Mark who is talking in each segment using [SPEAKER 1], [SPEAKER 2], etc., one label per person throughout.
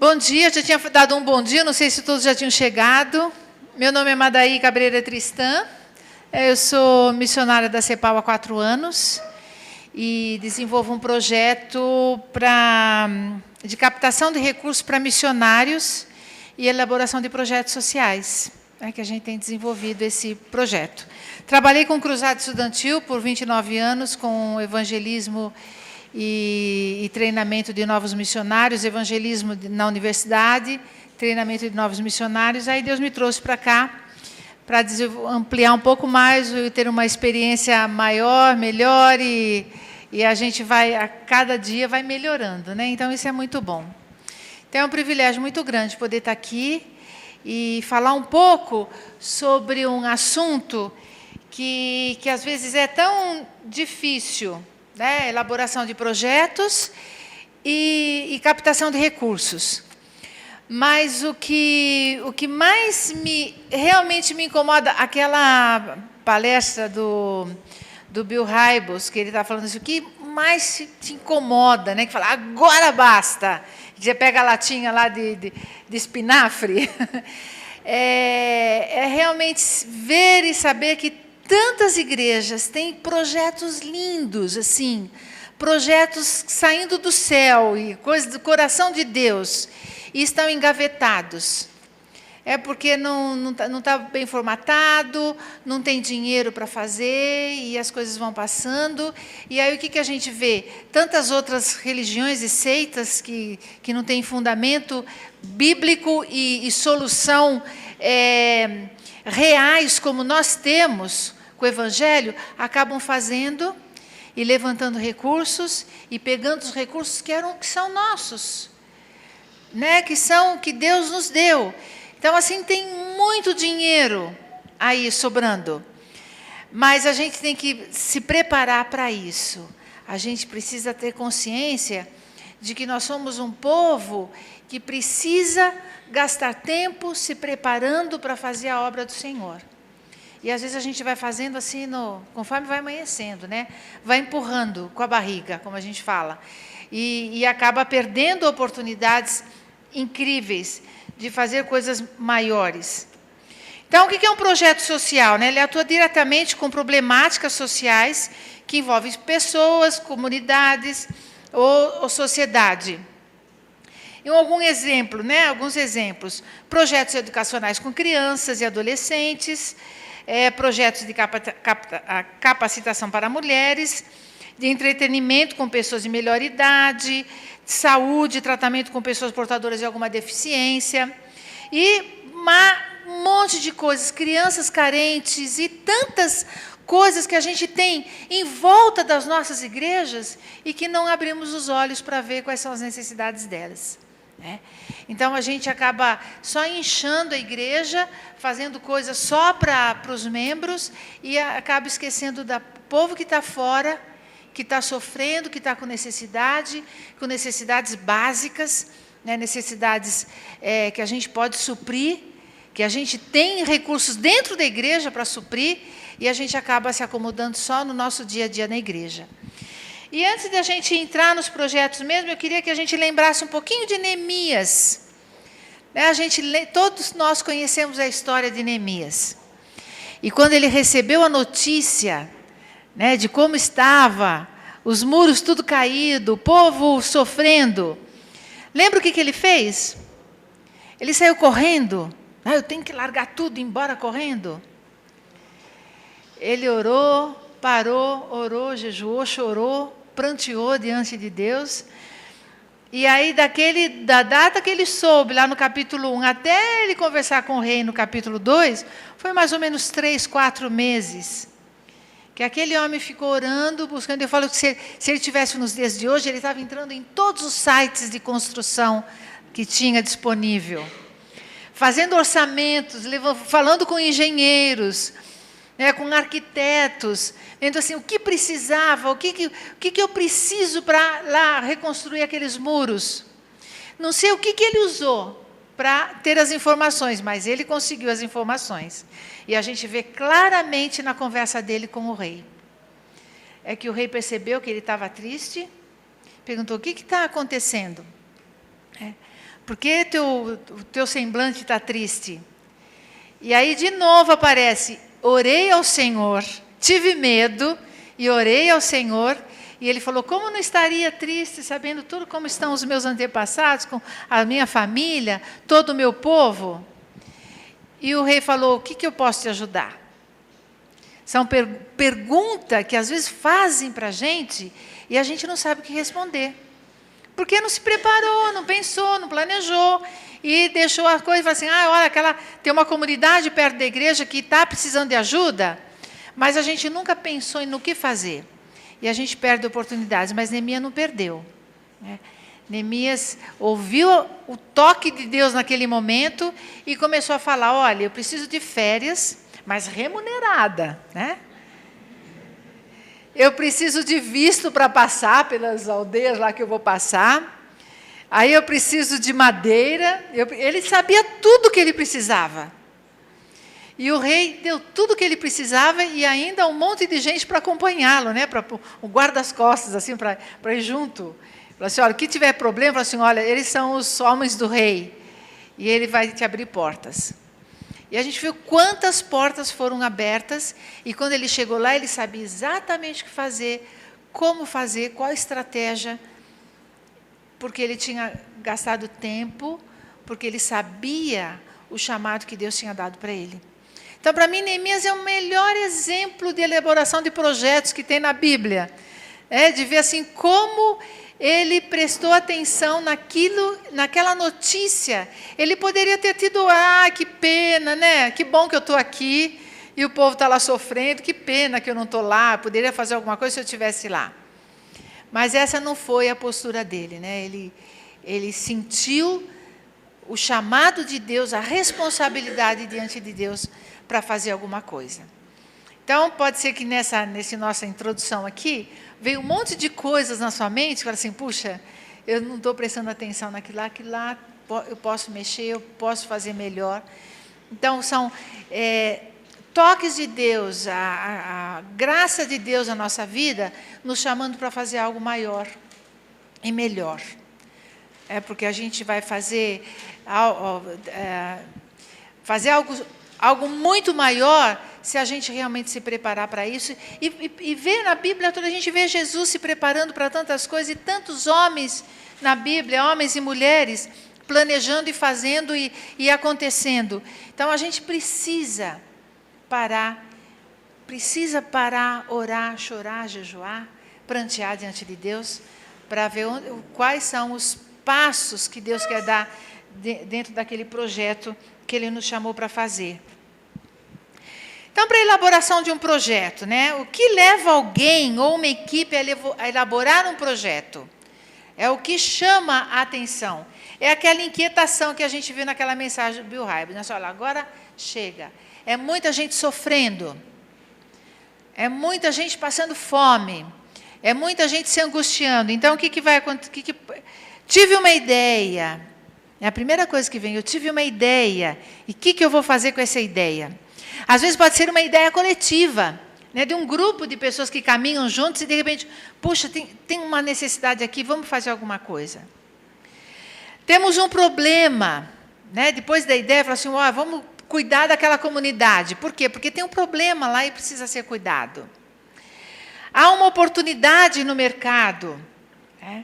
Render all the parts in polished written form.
[SPEAKER 1] Bom dia, já tinha dado um bom dia, não sei se todos já tinham chegado. Meu nome é Madaí Cabreira Tristan, eu sou missionária da CEPAL há 4 anos e desenvolvo um projeto de captação de recursos para missionários e elaboração de projetos sociais, que a gente tem desenvolvido esse projeto. Trabalhei com Cruzado Estudantil por 29 anos, com evangelismo e treinamento de novos missionários, evangelismo na universidade, treinamento de novos missionários. Aí Deus me trouxe para cá, para ampliar um pouco mais, ter uma experiência maior, melhor, e a gente vai, a cada dia, vai melhorando, né? Então, isso é muito bom. Então, é um privilégio muito grande poder estar aqui e falar um pouco sobre um assunto que às vezes é tão difícil, né? Elaboração de projetos e captação de recursos. Mas o que mais realmente me incomoda, aquela palestra do Bill Hybels, que ele está falando isso, o que mais te incomoda, né? Que fala, agora basta. Você pega a latinha lá de espinafre. É realmente ver e saber que tantas igrejas têm projetos lindos, assim, projetos saindo do céu e coisas do coração de Deus, e estão engavetados. É porque não está bem formatado, não tem dinheiro para fazer, e as coisas vão passando. E aí o que a gente vê? Tantas outras religiões e seitas que não têm fundamento bíblico e solução reais, como nós temos com o Evangelho, acabam fazendo e levantando recursos e pegando os recursos que são nossos, né? Que Deus nos deu. Então, assim, tem muito dinheiro aí sobrando, mas a gente tem que se preparar para isso. A gente precisa ter consciência de que nós somos um povo que precisa gastar tempo se preparando para fazer a obra do Senhor. E às vezes a gente vai fazendo assim, conforme vai amanhecendo, né? Vai empurrando com a barriga, como a gente fala, e acaba perdendo oportunidades incríveis de fazer coisas maiores. Então, o que é um projeto social, né? Ele atua diretamente com problemáticas sociais que envolvem pessoas, comunidades ou sociedade. E alguns exemplos. Projetos educacionais com crianças e adolescentes, projetos de capacitação para mulheres, de entretenimento com pessoas de melhor idade, de saúde, tratamento com pessoas portadoras de alguma deficiência, e um monte de coisas, crianças carentes e tantas coisas que a gente tem em volta das nossas igrejas e que não abrimos os olhos para ver quais são as necessidades delas, né? Então, a gente acaba só inchando a igreja, fazendo coisas só para os membros e acaba esquecendo do povo que está fora, que está sofrendo, que está com necessidades básicas, né, necessidades que a gente pode suprir, que a gente tem recursos dentro da igreja para suprir, e a gente acaba se acomodando só no nosso dia a dia na igreja. E antes de a gente entrar nos projetos mesmo, eu queria que a gente lembrasse um pouquinho de Neemias. Todos nós conhecemos a história de Neemias. E quando ele recebeu a notícia, né, de como estava, os muros tudo caído, o povo sofrendo, lembra o que ele fez? Ele saiu correndo. Eu tenho que largar tudo e ir embora correndo. Ele orou, parou, orou, jejuou, chorou, pranteou diante de Deus. E aí, da data que ele soube, lá no capítulo 1, até ele conversar com o rei no capítulo 2, foi mais ou menos 3, 4 meses. Que aquele homem ficou orando, buscando. Eu falo que se ele tivesse nos dias de hoje, ele estava entrando em todos os sites de construção que tinha disponível, fazendo orçamentos, falando com engenheiros, né, com arquitetos, vendo assim, o que precisava, o que eu preciso para lá reconstruir aqueles muros. Não sei o que ele usou para ter as informações, mas ele conseguiu as informações. E a gente vê claramente na conversa dele com o rei. É que o rei percebeu que ele estava triste, perguntou, o que está acontecendo? Por que o teu semblante está triste? E aí de novo aparece, orei ao Senhor, tive medo e orei ao Senhor. E ele falou, como não estaria triste sabendo tudo como estão os meus antepassados, com a minha família, todo o meu povo? E o rei falou, o que eu posso te ajudar? São perguntas que às vezes fazem para a gente e a gente não sabe o que responder. Porque não se preparou, não pensou, não planejou e deixou a coisa e falou assim, olha, tem uma comunidade perto da igreja que está precisando de ajuda, mas a gente nunca pensou no que fazer. E a gente perde oportunidades, mas Neemias não perdeu. Né? Neemias ouviu o toque de Deus naquele momento e começou a falar, olha, eu preciso de férias, mas remunerada. Né? Eu preciso de visto para passar pelas aldeias lá que eu vou passar. Aí eu preciso de madeira. Ele sabia tudo o que ele precisava. E o rei deu tudo o que ele precisava e ainda um monte de gente para acompanhá-lo, né? Para o guarda-costas, assim, para ir junto. Falou assim, olha, o que tiver problema, falou assim, olha, eles são os homens do rei. E ele vai te abrir portas. E a gente viu quantas portas foram abertas. E quando ele chegou lá, ele sabia exatamente o que fazer, como fazer, qual a estratégia. Porque ele tinha gastado tempo, porque ele sabia o chamado que Deus tinha dado para ele. Então, para mim, Neemias é o melhor exemplo de elaboração de projetos que tem na Bíblia. De ver assim como ele prestou atenção naquela notícia. Ele poderia ter tido, que pena, né? Que bom que eu estou aqui e o povo está lá sofrendo, que pena que eu não estou lá, poderia fazer alguma coisa se eu estivesse lá. Mas essa não foi a postura dele, né? Ele sentiu o chamado de Deus, a responsabilidade diante de Deus para fazer alguma coisa. Então, pode ser que nessa nossa introdução aqui, veio um monte de coisas na sua mente, fala assim, puxa, eu não estou prestando atenção naquilo lá eu posso mexer, eu posso fazer melhor. Então, são toques de Deus, a graça de Deus na nossa vida, nos chamando para fazer algo maior e melhor. Porque a gente vai fazer algo muito maior se a gente realmente se preparar para isso. E ver na Bíblia toda, a gente vê Jesus se preparando para tantas coisas e tantos homens na Bíblia, homens e mulheres, planejando e fazendo e acontecendo. Então, a gente precisa parar, orar, chorar, jejuar, prantear diante de Deus, para ver quais são os passos que Deus quer dar dentro daquele projeto que Ele nos chamou para fazer. Então, para a elaboração de um projeto, né? O que leva alguém ou uma equipe a elaborar um projeto? É o que chama a atenção. É aquela inquietação que a gente viu naquela mensagem do Bill Hybels. Né? Olha, agora chega. É muita gente sofrendo. É muita gente passando fome. É muita gente se angustiando. Então, o que vai acontecer? Tive uma ideia. É a primeira coisa que vem. Eu tive uma ideia. E o que eu vou fazer com essa ideia? Às vezes pode ser uma ideia coletiva, né, de um grupo de pessoas que caminham juntos e, de repente, puxa, tem uma necessidade aqui, vamos fazer alguma coisa. Temos um problema, né, depois da ideia, fala assim, vamos cuidar daquela comunidade. Por quê? Porque tem um problema lá e precisa ser cuidado. Há uma oportunidade no mercado. Né?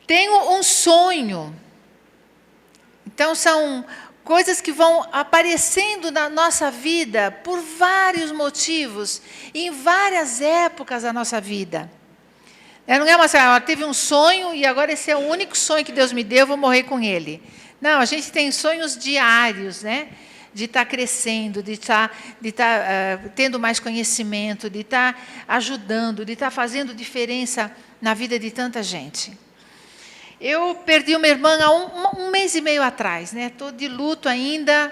[SPEAKER 1] Tenho um sonho. Então, são coisas que vão aparecendo na nossa vida por vários motivos, em várias épocas da nossa vida. Não é uma assim, teve um sonho e agora esse é o único sonho que Deus me deu, eu vou morrer com ele. Não, a gente tem sonhos diários, né? De estar crescendo, de estar tendo mais conhecimento, de estar ajudando, de estar fazendo diferença na vida de tanta gente. Eu perdi uma irmã há um mês e meio atrás, né? Estou de luto ainda,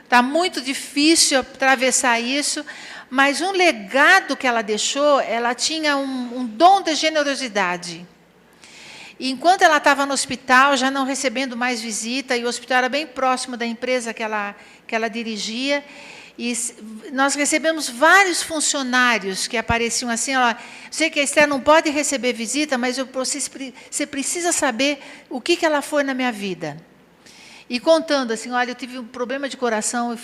[SPEAKER 1] está muito difícil atravessar isso, mas um legado que ela deixou, ela tinha um dom de generosidade. E enquanto ela estava no hospital, já não recebendo mais visita, e o hospital era bem próximo da empresa que ela dirigia, E nós recebemos vários funcionários que apareciam assim, ó, sei que a Esther não pode receber visita, mas você precisa saber o que ela foi na minha vida. E contando assim, olha, eu tive um problema de coração,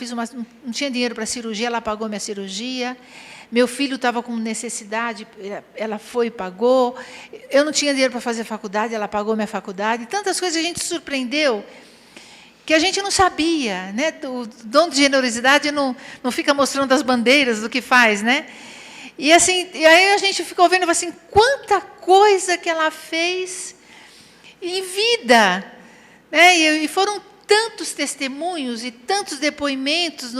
[SPEAKER 1] não tinha dinheiro para cirurgia, ela pagou minha cirurgia. Meu filho estava com necessidade, ela foi e pagou. Eu não tinha dinheiro para fazer faculdade, ela pagou minha faculdade. Tantas coisas a gente se surpreendeu que a gente não sabia, né? O dom de generosidade não fica mostrando as bandeiras do que faz, né? E assim, e aí a gente ficou vendo assim, quanta coisa que ela fez em vida, né? E foram tantos testemunhos e tantos depoimentos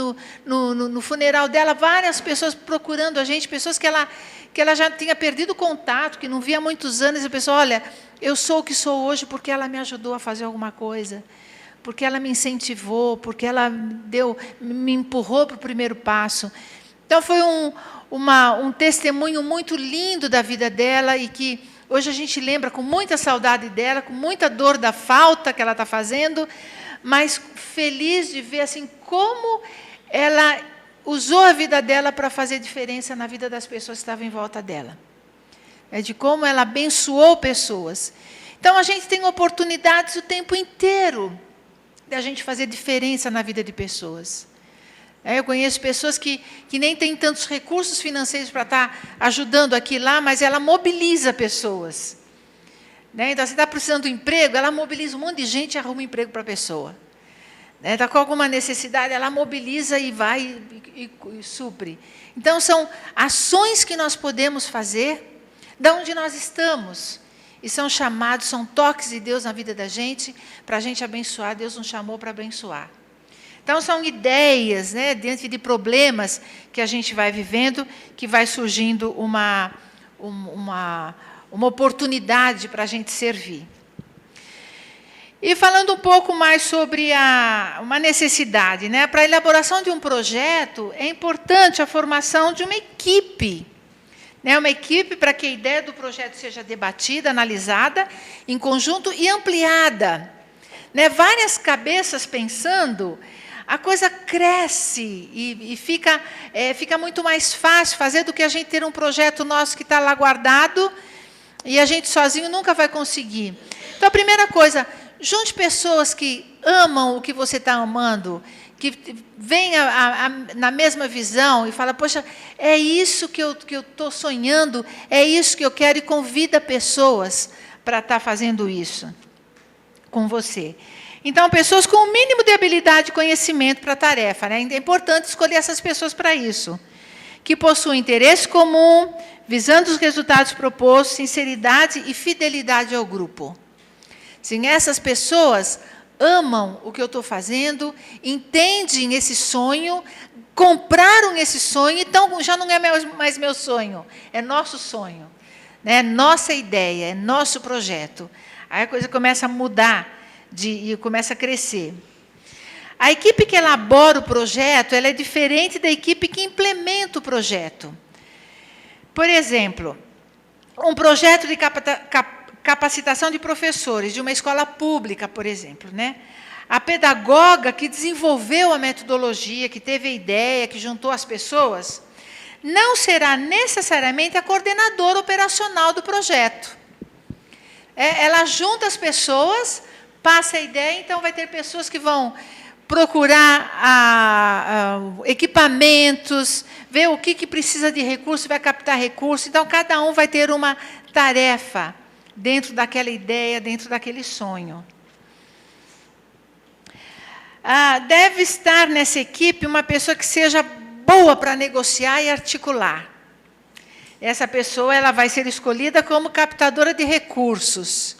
[SPEAKER 1] no funeral dela, várias pessoas procurando a gente, pessoas que ela já tinha perdido contato, que não via há muitos anos, e a pessoa, olha, eu sou o que sou hoje porque ela me ajudou a fazer alguma coisa, porque ela me incentivou, porque ela me empurrou para o primeiro passo. Então, foi um testemunho muito lindo da vida dela e que hoje a gente lembra com muita saudade dela, com muita dor da falta que ela está fazendo, mas feliz de ver assim, como ela usou a vida dela para fazer diferença na vida das pessoas que estavam em volta dela. De como ela abençoou pessoas. Então, a gente tem oportunidades o tempo inteiro de a gente fazer diferença na vida de pessoas. Eu conheço pessoas que nem têm tantos recursos financeiros para estar ajudando aqui e lá, mas ela mobiliza pessoas. Então, você está precisando de um emprego, ela mobiliza um monte de gente e arruma um emprego para a pessoa. Está com alguma necessidade, ela mobiliza e vai e supre. Então, são ações que nós podemos fazer de onde nós estamos. E são chamados, são toques de Deus na vida da gente, para a gente abençoar. Deus nos chamou para abençoar. Então, são ideias, né, diante de problemas que a gente vai vivendo, que vai surgindo uma oportunidade para a gente servir. E falando um pouco mais sobre uma necessidade, né? Para a elaboração de um projeto, é importante a formação de uma equipe. Uma equipe para que a ideia do projeto seja debatida, analisada, em conjunto e ampliada. Várias cabeças pensando, a coisa cresce e fica muito mais fácil fazer do que a gente ter um projeto nosso que está lá guardado e a gente sozinho nunca vai conseguir. Então, a primeira coisa, junte pessoas que amam o que você está amando, que vêm na mesma visão e fala, poxa, é isso que eu estou sonhando, é isso que eu quero, e convida pessoas para estar fazendo isso com você. Então, pessoas com o mínimo de habilidade e conhecimento para a tarefa. É importante escolher essas pessoas para isso. Que possuem interesse comum, visando os resultados propostos, sinceridade e fidelidade ao grupo. Sim, essas pessoas amam o que eu estou fazendo, entendem esse sonho, compraram esse sonho, então já não é mais meu sonho, é nosso sonho, é nossa ideia, é nosso projeto. Aí a coisa começa a mudar e começa a crescer. A equipe que elabora o projeto, ela é diferente da equipe que implementa o projeto. Por exemplo, um projeto de capacitação de professores de uma escola pública, por exemplo, A pedagoga que desenvolveu a metodologia, que teve a ideia, que juntou as pessoas, não será necessariamente a coordenadora operacional do projeto. Ela junta as pessoas, passa a ideia, então vai ter pessoas que vão procurar equipamentos, ver o que precisa de recurso, vai captar recurso. Então, cada um vai ter uma tarefa dentro daquela ideia, dentro daquele sonho. Deve estar nessa equipe uma pessoa que seja boa para negociar e articular. Essa pessoa ela vai ser escolhida como captadora de recursos.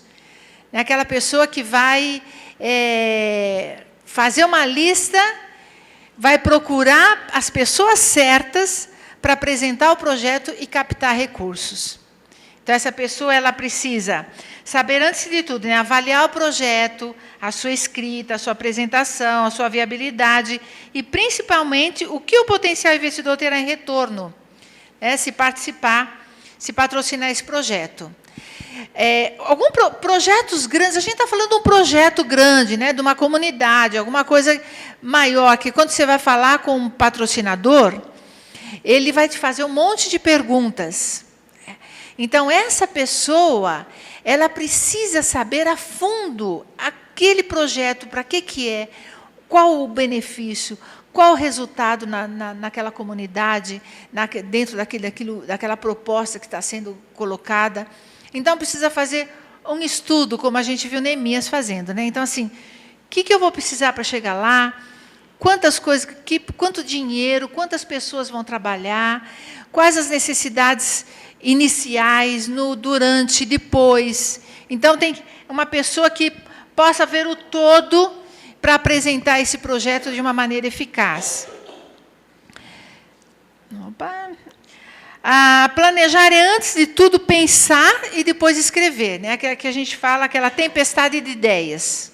[SPEAKER 1] Aquela pessoa que vai fazer uma lista, vai procurar as pessoas certas para apresentar o projeto e captar recursos. Então, essa pessoa ela precisa saber, antes de tudo, avaliar o projeto, a sua escrita, a sua apresentação, a sua viabilidade e, principalmente, o que o potencial investidor terá em retorno, se participar, se patrocinar esse projeto. Projetos grandes, a gente está falando de um projeto grande, né, de uma comunidade, alguma coisa maior, que quando você vai falar com um patrocinador, ele vai te fazer um monte de perguntas. Então, essa pessoa, ela precisa saber a fundo aquele projeto, para que é, qual o benefício, qual o resultado naquela comunidade, dentro daquela proposta que está sendo colocada. Então, precisa fazer um estudo, como a gente viu Neemias fazendo, né? Então, assim, o que eu vou precisar para chegar lá? Quantas coisas, quanto dinheiro, quantas pessoas vão trabalhar? Quais as necessidades iniciais, durante, depois? Então, tem uma pessoa que possa ver o todo para apresentar esse projeto de uma maneira eficaz. Opa. Planejar é, antes de tudo, pensar e depois escrever, né? Que a gente fala, aquela tempestade de ideias.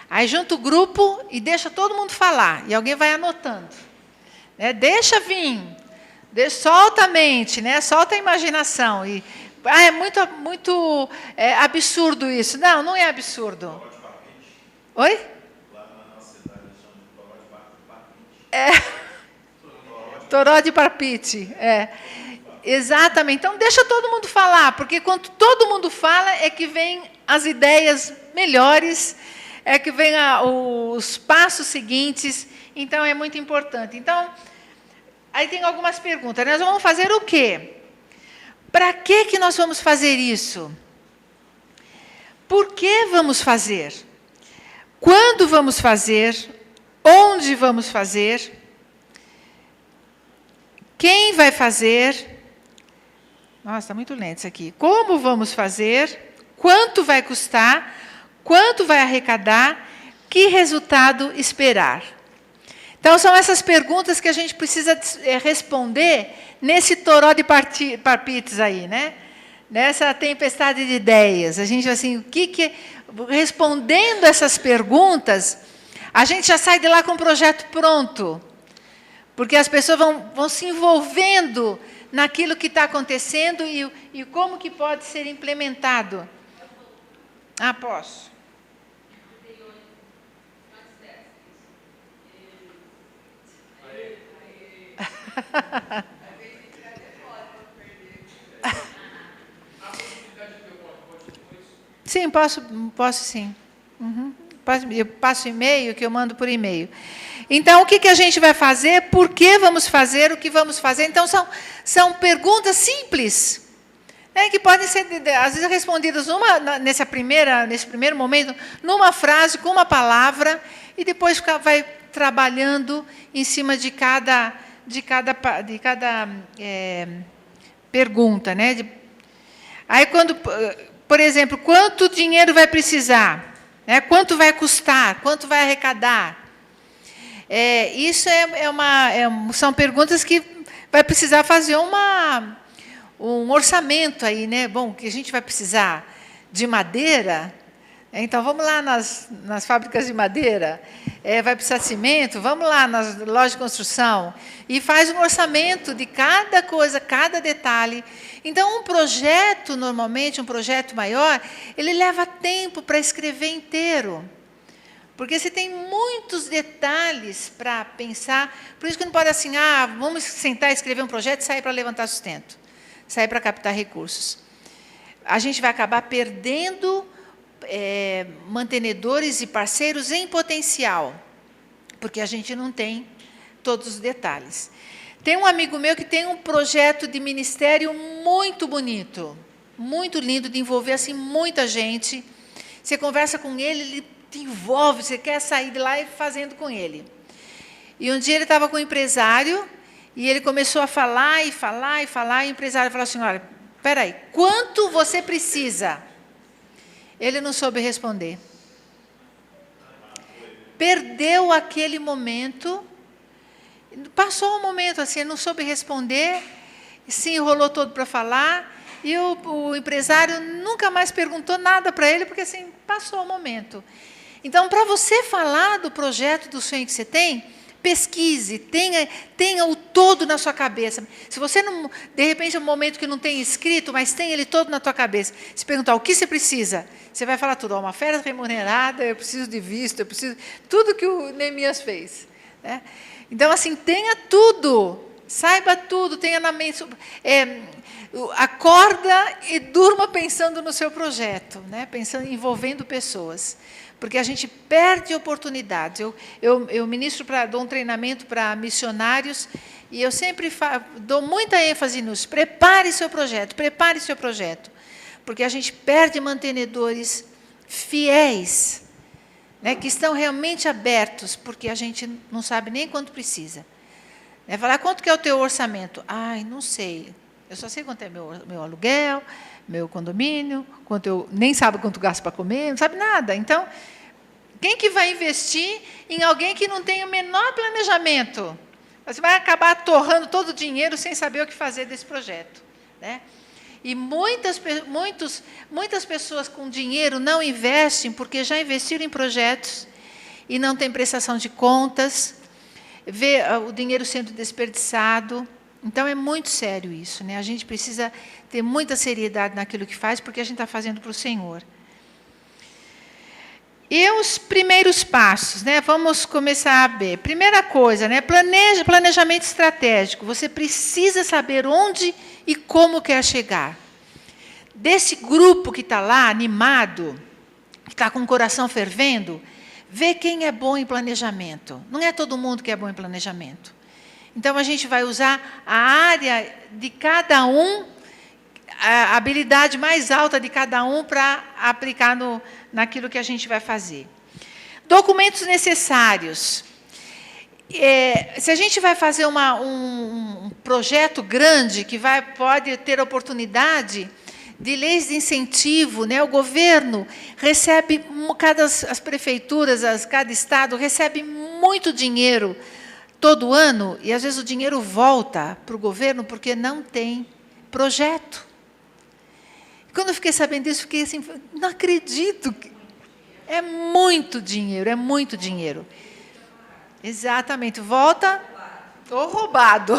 [SPEAKER 1] Aí junta o grupo e deixa todo mundo falar, e alguém vai anotando. Né? Deixa vir, solta a mente, né? Solta a imaginação. É muito absurdo isso. Não, não é absurdo. Oi? Toró de parpite. Exatamente. Então, deixa todo mundo falar, porque quando todo mundo fala, é que vem as ideias melhores, é que vem os passos seguintes. Então, é muito importante. Então, aí tem algumas perguntas. Nós vamos fazer o quê? Para que nós vamos fazer isso? Por que vamos fazer? Quando vamos fazer? Onde vamos fazer? Quem vai fazer? Nossa, está muito lento isso aqui. Como vamos fazer? Quanto vai custar? Quanto vai arrecadar? Que resultado esperar? Então, são essas perguntas que a gente precisa responder nesse toró de parpites aí, né? Nessa tempestade de ideias. A gente, assim, respondendo essas perguntas, a gente já sai de lá com o projeto pronto. Porque as pessoas vão se envolvendo naquilo que está acontecendo e como que pode ser implementado. Posso. Sim, posso sim. Eu passo e-mail, que eu mando por e-mail. Então, o que a gente vai fazer? Por que vamos fazer? O que vamos fazer? Então, são perguntas simples, né, que podem ser, às vezes, respondidas nesse primeiro momento, numa frase, com uma palavra, e depois vai trabalhando em cima de cada pergunta. Né? Aí, por exemplo, quanto dinheiro vai precisar? Né? Quanto vai custar? Quanto vai arrecadar? Isso são perguntas que vai precisar fazer um orçamento aí, né? Bom, que a gente vai precisar de madeira. Então, vamos lá nas fábricas de madeira. Vai precisar de cimento. Vamos lá nas lojas de construção. E faz um orçamento de cada coisa, cada detalhe. Então, um projeto, normalmente, um projeto maior, ele leva tempo para escrever inteiro. Porque você tem muitos detalhes para pensar. Por isso que não pode assim, vamos sentar e escrever um projeto e sair para levantar sustento. Sair para captar recursos. A gente vai acabar perdendo mantenedores e parceiros em potencial, porque a gente não tem todos os detalhes. Tem um amigo meu que tem um projeto de ministério muito bonito, muito lindo, de envolver assim, muita gente. Você conversa com ele te envolve, você quer sair de lá e fazendo com ele. E um dia ele estava com um empresário, e ele começou a falar, e o empresário falou assim, olha, espera aí, quanto você precisa? Ele não soube responder. Perdeu aquele momento, passou um momento assim, ele não soube responder, se enrolou todo para falar, e o empresário nunca mais perguntou nada para ele, porque assim, passou o momento. Então, para você falar do projeto, do sonho que você tem, pesquise, tenha o todo na sua cabeça. Se você, não, de repente, é um momento que não tem escrito, mas tem ele todo na tua cabeça. Se perguntar o que você precisa, você vai falar tudo. Uma férias remunerada, eu preciso de visto, eu preciso... Tudo que o Neemias fez. Né? Então, assim, tenha tudo. Saiba tudo, tenha na mente... acorda e durma pensando no seu projeto, né? Pensando, envolvendo pessoas. Porque a gente perde oportunidades. Eu ministro, dou um treinamento para missionários e eu sempre dou muita ênfase nisso. Prepare seu projeto, porque a gente perde mantenedores fiéis, né, que estão realmente abertos, porque a gente não sabe nem quanto precisa. Né, falar, quanto que é o teu orçamento? Ai, não sei. Eu só sei quanto é meu aluguel, meu condomínio, nem sabe quanto gasto para comer, não sabe nada. Então, quem que vai investir em alguém que não tem o menor planejamento? Você vai acabar torrando todo o dinheiro sem saber o que fazer desse projeto. Né? E muitas pessoas com dinheiro não investem porque já investiram em projetos e não tem prestação de contas, vê o dinheiro sendo desperdiçado. Então, é muito sério isso. Né? A gente precisa ter muita seriedade naquilo que faz, porque a gente está fazendo para o Senhor. E os primeiros passos, né? Vamos começar a ver. Primeira coisa, né? Planejamento estratégico. Você precisa saber onde e como quer chegar. Desse grupo que está lá, animado, que está com o coração fervendo, vê quem é bom em planejamento. Não é todo mundo que é bom em planejamento. Então, a gente vai usar a área de cada um, a habilidade mais alta de cada um para aplicar naquilo que a gente vai fazer. Documentos necessários. Se a gente vai fazer um projeto grande, que pode ter oportunidade de leis de incentivo, né? O governo recebe, as prefeituras, cada estado recebe muito dinheiro todo ano, e às vezes o dinheiro volta para o governo porque não tem projeto. Quando eu fiquei sabendo disso, fiquei assim, não acredito. É muito dinheiro, é muito dinheiro. Exatamente, volta ou roubado.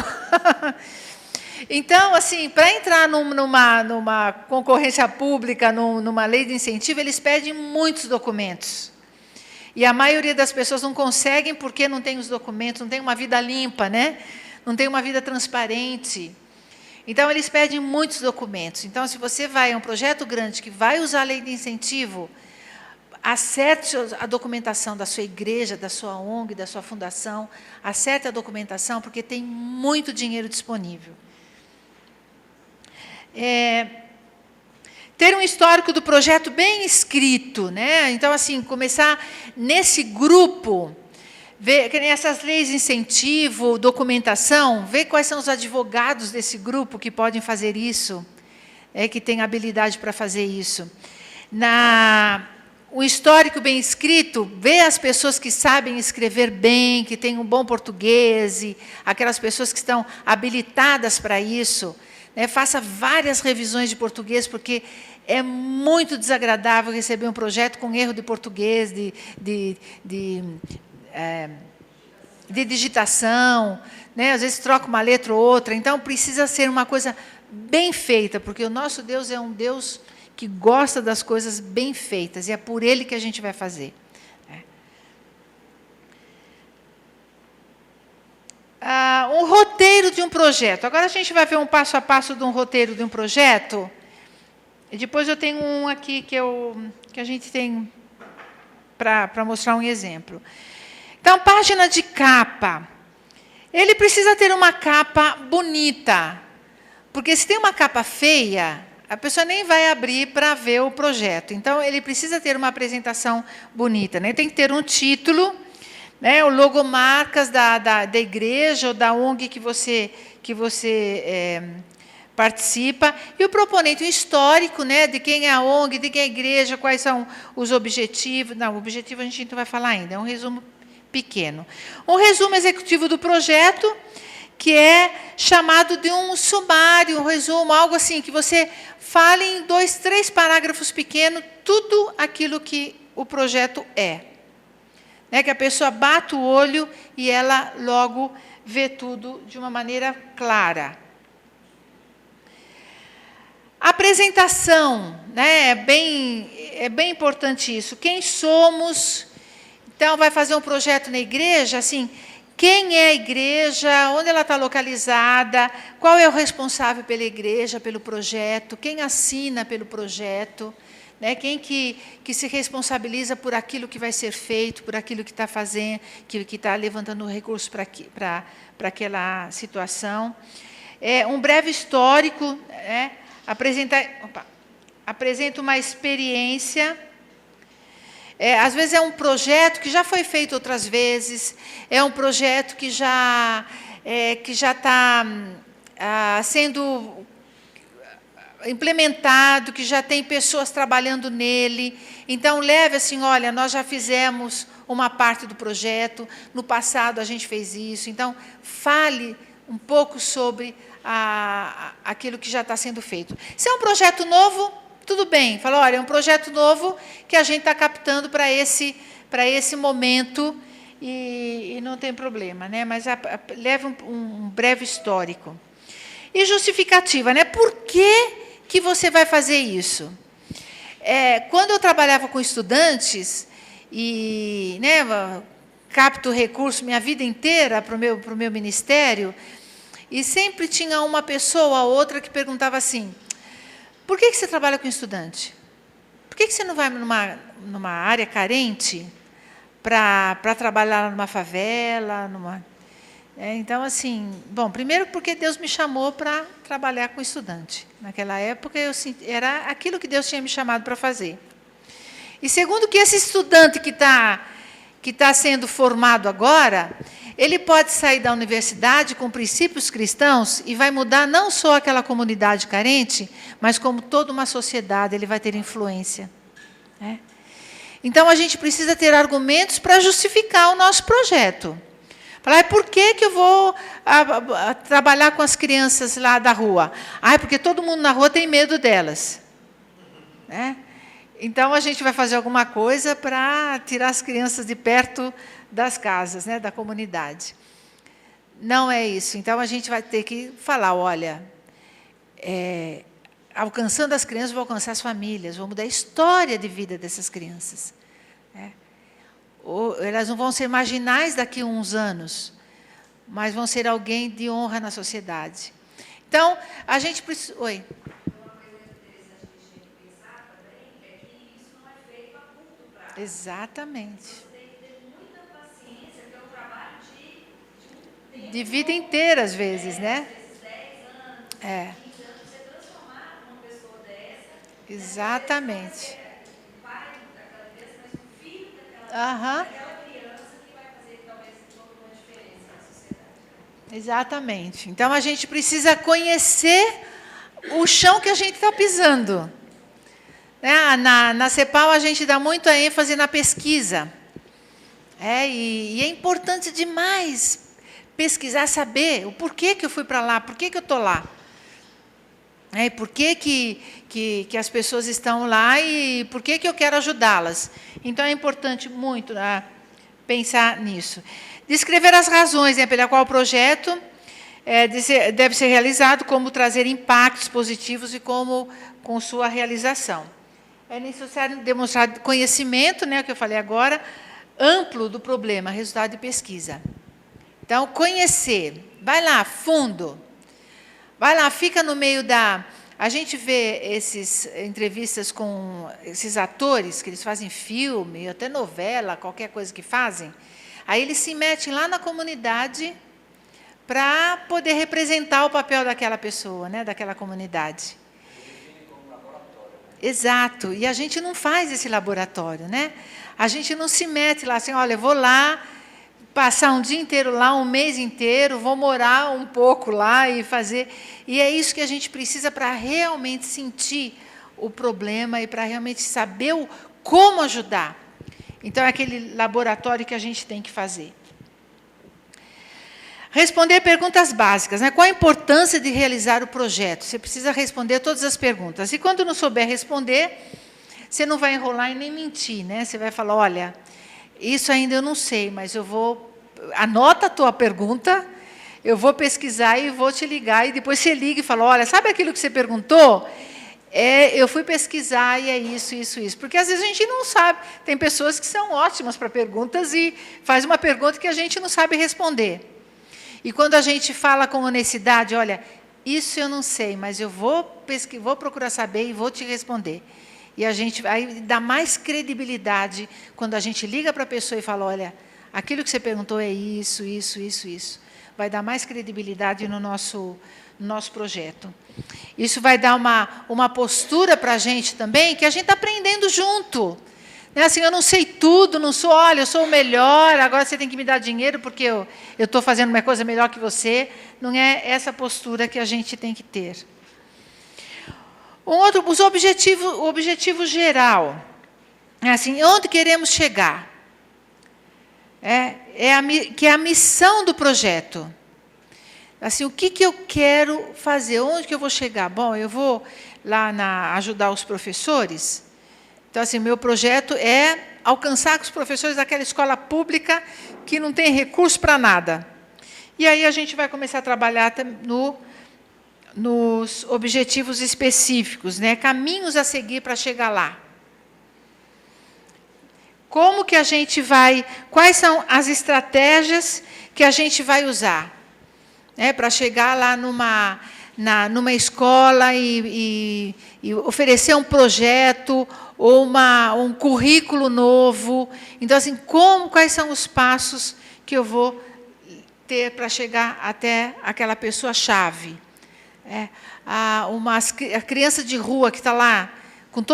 [SPEAKER 1] Então, assim, para entrar numa concorrência pública, numa lei de incentivo, eles pedem muitos documentos. E a maioria das pessoas não conseguem porque não tem os documentos, não tem uma vida limpa, né? Não tem uma vida transparente. Então, eles pedem muitos documentos. Então, se você vai a um projeto grande que vai usar a lei de incentivo, acerte a documentação da sua igreja, da sua ONG, da sua fundação, acerte a documentação, porque tem muito dinheiro disponível. Ter um histórico do projeto bem escrito, né? Então, assim, começar nesse grupo, ver que nem essas leis de incentivo, documentação, ver quais são os advogados desse grupo que podem fazer isso, que têm habilidade para fazer isso. O histórico bem escrito, ver as pessoas que sabem escrever bem, que têm um bom português, e aquelas pessoas que estão habilitadas para isso. Faça várias revisões de português, porque é muito desagradável receber um projeto com erro de português, de digitação, né? Às vezes troca uma letra ou outra. Então, precisa ser uma coisa bem feita, porque o nosso Deus é um Deus que gosta das coisas bem feitas, e é por Ele que a gente vai fazer. Um roteiro de um projeto. Agora a gente vai ver um passo a passo de um roteiro de um projeto. E depois eu tenho um aqui que a gente tem para mostrar um exemplo. Então, página de capa. Ele precisa ter uma capa bonita. Porque se tem uma capa feia, a pessoa nem vai abrir para ver o projeto. Então, ele precisa ter uma apresentação bonita. Né? Tem que ter um título, né, o logomarcas da igreja ou da ONG que você participa, e o proponente, o histórico, né, de quem é a ONG, de quem é a igreja, quais são os objetivos. Não, o objetivo a gente não vai falar ainda, é um resumo pequeno. Um resumo executivo do projeto, que é chamado de um sumário, um resumo, algo assim, que você fale em 2, 3 parágrafos pequenos, tudo aquilo que o projeto é. né, que a pessoa bate o olho e ela logo vê tudo de uma maneira clara. A apresentação, né, é bem importante isso. Quem somos? Então, vai fazer um projeto na igreja, assim, quem é a igreja, onde ela está localizada, qual é o responsável pela igreja, pelo projeto, quem assina pelo projeto, né, quem que se responsabiliza por aquilo que vai ser feito, por aquilo que está fazendo, que está levantando recursos para aquela situação. Um breve histórico, né, apresenta uma experiência. Às vezes é um projeto que já foi feito outras vezes, é um projeto que já está sendo implementado, que já tem pessoas trabalhando nele. Então, leve assim, olha, nós já fizemos uma parte do projeto, no passado a gente fez isso. Então, fale um pouco sobre aquilo que já está sendo feito. Se é um projeto novo, tudo bem, fala, olha, é um projeto novo que a gente está captando para esse momento e não tem problema, né? Mas leva um breve histórico. E justificativa, né? Por que você vai fazer isso? Quando eu trabalhava com estudantes e, né, capto recurso minha vida inteira para o meu ministério, e sempre tinha uma pessoa ou outra que perguntava assim, por que você trabalha com estudante? Por que você não vai numa área carente para trabalhar numa favela? Então, assim, bom, primeiro porque Deus me chamou para trabalhar com estudante. Naquela época, era aquilo que Deus tinha me chamado para fazer. E segundo que esse estudante que está sendo formado agora, ele pode sair da universidade com princípios cristãos e vai mudar não só aquela comunidade carente, mas como toda uma sociedade, ele vai ter influência. Né? Então, a gente precisa ter argumentos para justificar o nosso projeto. Falar, por que eu vou trabalhar com as crianças lá da rua? Porque todo mundo na rua tem medo delas. Né? Então, a gente vai fazer alguma coisa para tirar as crianças de perto das casas, né, da comunidade. Não é isso. Então, a gente vai ter que falar, olha, alcançando as crianças, vou alcançar as famílias, vou mudar a história de vida dessas crianças. Né? Elas não vão ser marginais daqui a uns anos, mas vão ser alguém de honra na sociedade. Então, a gente precisa... Oi. Exatamente. De vida inteira, às vezes, né? Exatamente. Aham. Exatamente. Então, a gente precisa conhecer o chão que a gente está pisando. Na CEPAL, a gente dá muita ênfase na pesquisa. E é importante demais pesquisar, saber o porquê que eu fui para lá, por que eu estou lá. E por que as pessoas estão lá e por que eu quero ajudá-las. Então, é importante muito pensar nisso. Descrever as razões, né, pela qual o projeto deve ser realizado, como trazer impactos positivos e como com sua realização. É necessário demonstrar conhecimento, né, que eu falei agora, amplo do problema, resultado de pesquisa. Então, conhecer, vai lá, fundo. Vai lá, fica no meio da... A gente vê essas entrevistas com esses atores, que eles fazem filme, até novela, qualquer coisa que fazem. Aí eles se metem lá na comunidade para poder representar o papel daquela pessoa, né, daquela comunidade. Exato, e a gente não faz esse laboratório, né? A gente não se mete lá assim, olha, eu vou lá, passar um dia inteiro lá, um mês inteiro, vou morar um pouco lá e fazer... E é isso que a gente precisa para realmente sentir o problema e para realmente saber como ajudar. Então, é aquele laboratório que a gente tem que fazer. Responder perguntas básicas. Né? Qual a importância de realizar o projeto? Você precisa responder todas as perguntas. E quando não souber responder, você não vai enrolar e nem mentir. Né? Você vai falar, olha, Isso ainda eu não sei, mas eu vou... Anota a tua pergunta, eu vou pesquisar e vou te ligar, e depois você liga e fala, olha, sabe aquilo que você perguntou? Eu fui pesquisar e é isso, isso, isso. Porque às vezes a gente não sabe. Tem pessoas que são ótimas para perguntas e faz uma pergunta que a gente não sabe responder. E quando a gente fala com honestidade, olha, isso eu não sei, mas eu vou procurar saber e vou te responder. E a gente vai dar mais credibilidade quando a gente liga para a pessoa e fala, olha, aquilo que você perguntou é isso, isso, isso, isso. Vai dar mais credibilidade no nosso projeto. Isso vai dar uma postura para a gente também, que a gente está aprendendo junto. Não é assim, eu não sei tudo, não sou, olha, eu sou o melhor, agora você tem que me dar dinheiro porque eu estou fazendo uma coisa melhor que você. Não é essa postura que a gente tem que ter. O objetivo geral. É assim, onde queremos chegar? Que é a missão do projeto. Assim, o que eu quero fazer? Onde que eu vou chegar? Bom, eu vou lá ajudar os professores. Então, assim, meu projeto é alcançar os professores daquela escola pública que não tem recurso para nada. E aí a gente vai começar a trabalhar nos objetivos específicos, né? Caminhos a seguir para chegar lá. Como que a gente vai... Quais são as estratégias que a gente vai usar? Para chegar lá numa escola e oferecer um projeto ou um currículo novo. Então, assim, quais são os passos que eu vou ter para chegar até aquela pessoa-chave? A criança de rua que está lá, com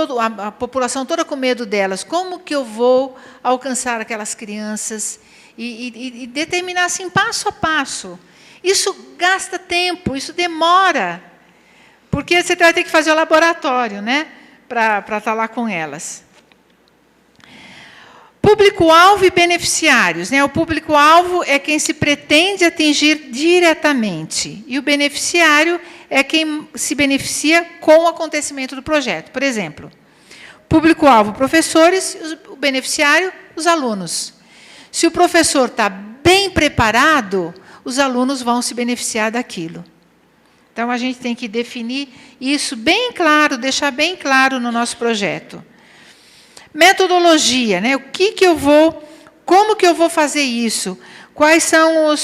[SPEAKER 1] a população toda com medo delas, como que eu vou alcançar aquelas crianças e determinar assim, passo a passo. Isso gasta tempo, isso demora, porque você vai ter que fazer o laboratório, né, para estar lá com elas. Público-alvo e beneficiários. Né? O público-alvo é quem se pretende atingir diretamente, e o beneficiário é quem se beneficia com o acontecimento do projeto. Por exemplo, público-alvo, professores, o beneficiário, os alunos. Se o professor está bem preparado, os alunos vão se beneficiar daquilo. Então, a gente tem que definir isso bem claro, deixar bem claro no nosso projeto. Metodologia, né? Como que eu vou fazer isso? Quais são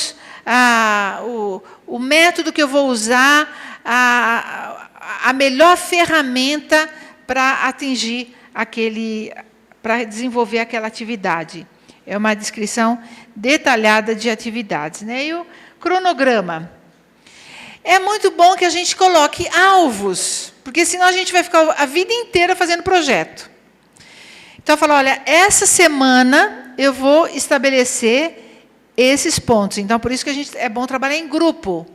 [SPEAKER 1] o método que eu vou usar, a melhor ferramenta para atingir para desenvolver aquela atividade. É uma descrição detalhada de atividades. Né? E o cronograma. É muito bom que a gente coloque alvos, porque senão a gente vai ficar a vida inteira fazendo projeto. Então, eu falo, olha, essa semana eu vou estabelecer esses pontos. Então, por isso que é bom trabalhar em grupo.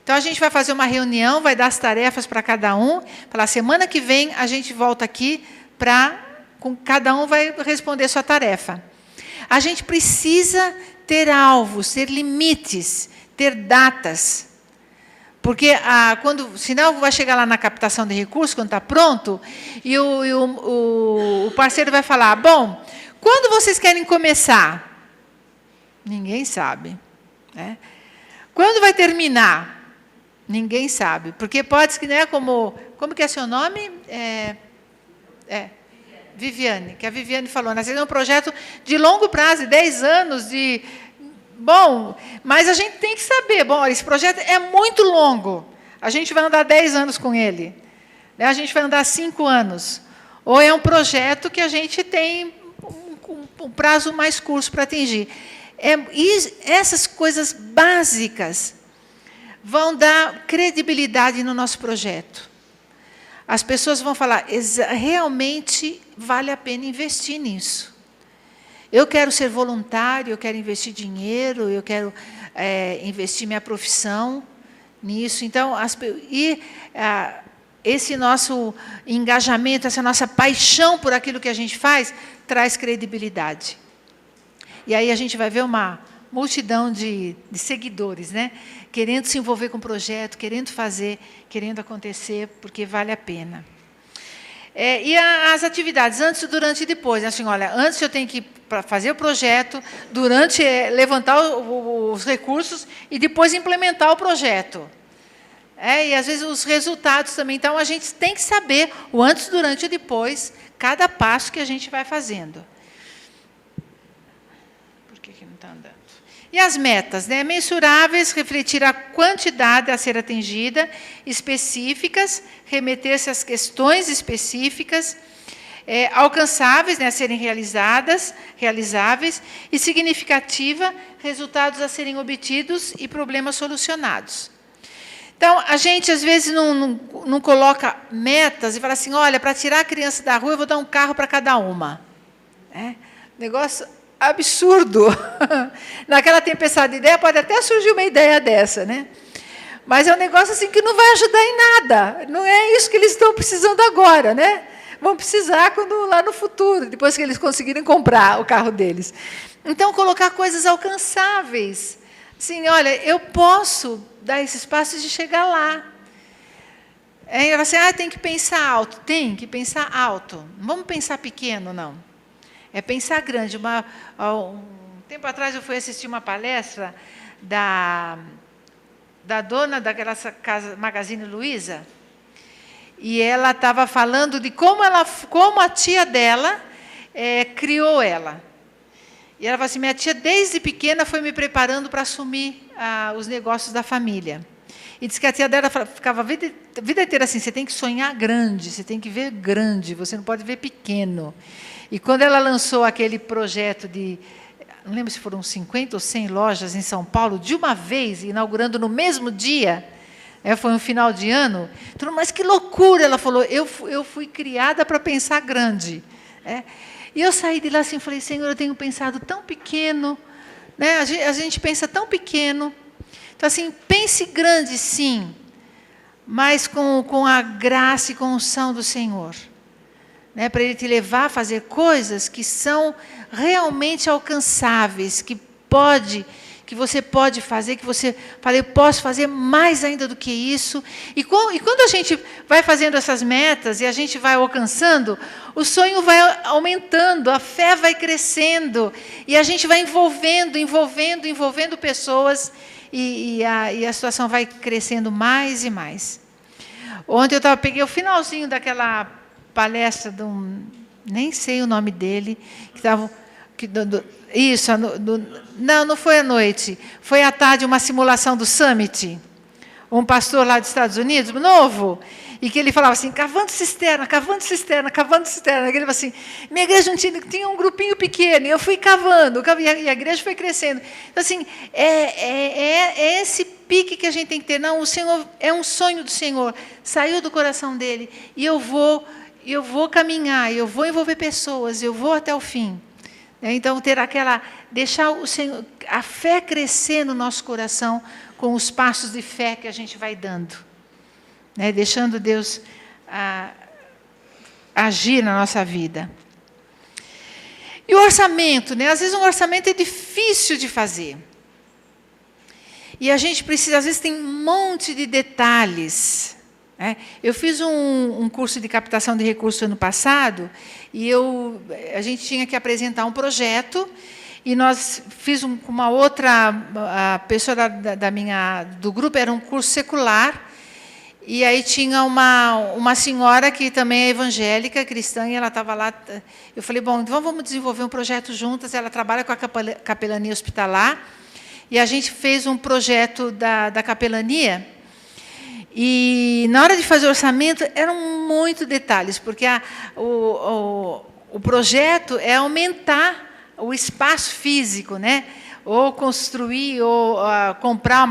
[SPEAKER 1] Então, a gente vai fazer uma reunião, vai dar as tarefas para cada um, falar, semana que vem a gente volta aqui cada um vai responder a sua tarefa. A gente precisa ter alvos, ter limites, ter datas. Porque, senão vai chegar lá na captação de recursos, quando está pronto, e o parceiro vai falar, bom, quando vocês querem começar? Ninguém sabe. Né? Quando vai terminar? Ninguém sabe. Porque pode ser, né, como que é seu nome? Viviane, que a Viviane falou, nós temos um projeto de longo prazo, de 10 anos, Bom, mas a gente tem que saber, bom, esse projeto é muito longo, a gente vai andar 10 anos com ele, né? A gente vai andar 5 anos, ou é um projeto que a gente tem um prazo mais curto para atingir. E essas coisas básicas vão dar credibilidade no nosso projeto. As pessoas vão falar, realmente vale a pena investir nisso. Eu quero ser voluntário, eu quero investir dinheiro, eu quero investir minha profissão nisso. Então, esse nosso engajamento, essa nossa paixão por aquilo que a gente faz, traz credibilidade. E aí a gente vai ver uma multidão de seguidores, né? Querendo se envolver com o projeto, querendo fazer, querendo acontecer, porque vale a pena. E as atividades, antes, durante e depois. Assim, olha, antes eu tenho que fazer o projeto, durante levantar os recursos e depois implementar o projeto. E às vezes os resultados também. Então, a gente tem que saber o antes, durante e depois, cada passo que a gente vai fazendo. Por que não está andando? E as metas, né? Mensuráveis, refletir a quantidade a ser atingida, específicas, remeter-se às questões específicas, alcançáveis, né, a serem realizáveis, e significativa, resultados a serem obtidos e problemas solucionados. Então, a gente, às vezes, não coloca metas e fala assim, olha, para tirar a criança da rua, eu vou dar um carro para cada uma. Negócio absurdo. Naquela tempestade de ideia, pode até surgir uma ideia dessa, né? Mas é um negócio assim que não vai ajudar em nada. Não é isso que eles estão precisando agora, né? Vão precisar lá no futuro, depois que eles conseguirem comprar o carro deles. Então, colocar coisas alcançáveis. Assim, olha, eu posso dar esses passos de chegar lá. Você tem que pensar alto. Tem que pensar alto. Não vamos pensar pequeno, não. É pensar grande. Um tempo atrás eu fui assistir uma palestra da dona daquela casa Magazine Luiza, e ela estava falando de como a tia dela criou ela. E ela falou assim, minha tia desde pequena foi me preparando para assumir os negócios da família. E disse que a tia dela ficava a vida inteira assim, você tem que sonhar grande, você tem que ver grande, você não pode ver pequeno. E quando ela lançou aquele projeto não lembro se foram 50 ou 100 lojas em São Paulo, de uma vez, inaugurando no mesmo dia, foi um final de ano, mas que loucura, ela falou, eu fui criada para pensar grande. E eu saí de lá assim, falei, Senhor, eu tenho pensado tão pequeno, né? A gente pensa tão pequeno. Então, assim, pense grande, sim, mas com a graça e com a unção do Senhor. Né, para Ele te levar a fazer coisas que são realmente alcançáveis, que você pode fazer, que você fala, eu posso fazer mais ainda do que isso. E quando a gente vai fazendo essas metas e a gente vai alcançando, o sonho vai aumentando, a fé vai crescendo, e a gente vai envolvendo pessoas, e a situação vai crescendo mais e mais. Ontem eu peguei o finalzinho daquela palestra nem sei o nome dele, que estava... Isso, não foi à noite, foi à tarde uma simulação do Summit, um pastor lá dos Estados Unidos, novo, e que ele falava assim, cavando cisterna, cavando cisterna, cavando cisterna. Ele falava assim, minha igreja não tinha um grupinho pequeno, e eu fui cavando, e a igreja foi crescendo. Então, assim, é esse pique que a gente tem que ter. Não, o Senhor é um sonho do Senhor, saiu do coração dele, e eu vou caminhar, eu vou envolver pessoas, eu vou até o fim. Então, deixar o Senhor, a fé crescer no nosso coração com os passos de fé que a gente vai dando. Deixando Deus agir na nossa vida. E o orçamento, às vezes um orçamento é difícil de fazer. E a gente precisa, às vezes tem um monte de detalhes. Eu fiz um curso de captação de recursos ano passado, e a gente tinha que apresentar um projeto, e nós fizemos com uma outra pessoa do grupo, era um curso secular, e aí tinha uma senhora que também é evangélica, cristã, e ela estava lá. Eu falei, bom, então vamos desenvolver um projeto juntas. Ela trabalha com a capelania hospitalar, e a gente fez um projeto da capelania. E na hora de fazer o orçamento, eram muitos detalhes, porque o projeto é aumentar o espaço físico, né? Ou construir, ou comprar.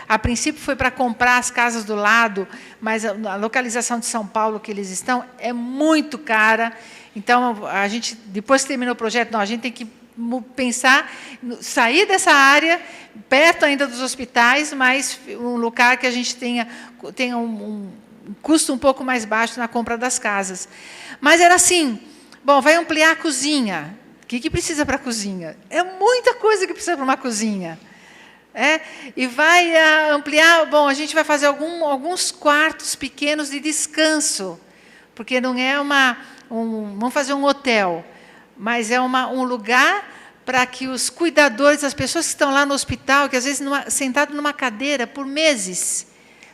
[SPEAKER 1] A princípio foi para comprar as casas do lado, mas a localização de São Paulo que eles estão é muito cara. Então, a gente, depois que terminou o projeto, a gente tem que pensar, sair dessa área, perto ainda dos hospitais, mas um lugar que a gente tenha um custo um pouco mais baixo na compra das casas. Mas era assim, bom, vai ampliar a cozinha. O que precisa para a cozinha? É muita coisa que precisa para uma cozinha. E vai ampliar, bom, a gente vai fazer alguns quartos pequenos de descanso, porque não é vamos fazer um hotel, mas é um lugar para que os cuidadores, as pessoas que estão lá no hospital, que às vezes sentado numa cadeira por meses,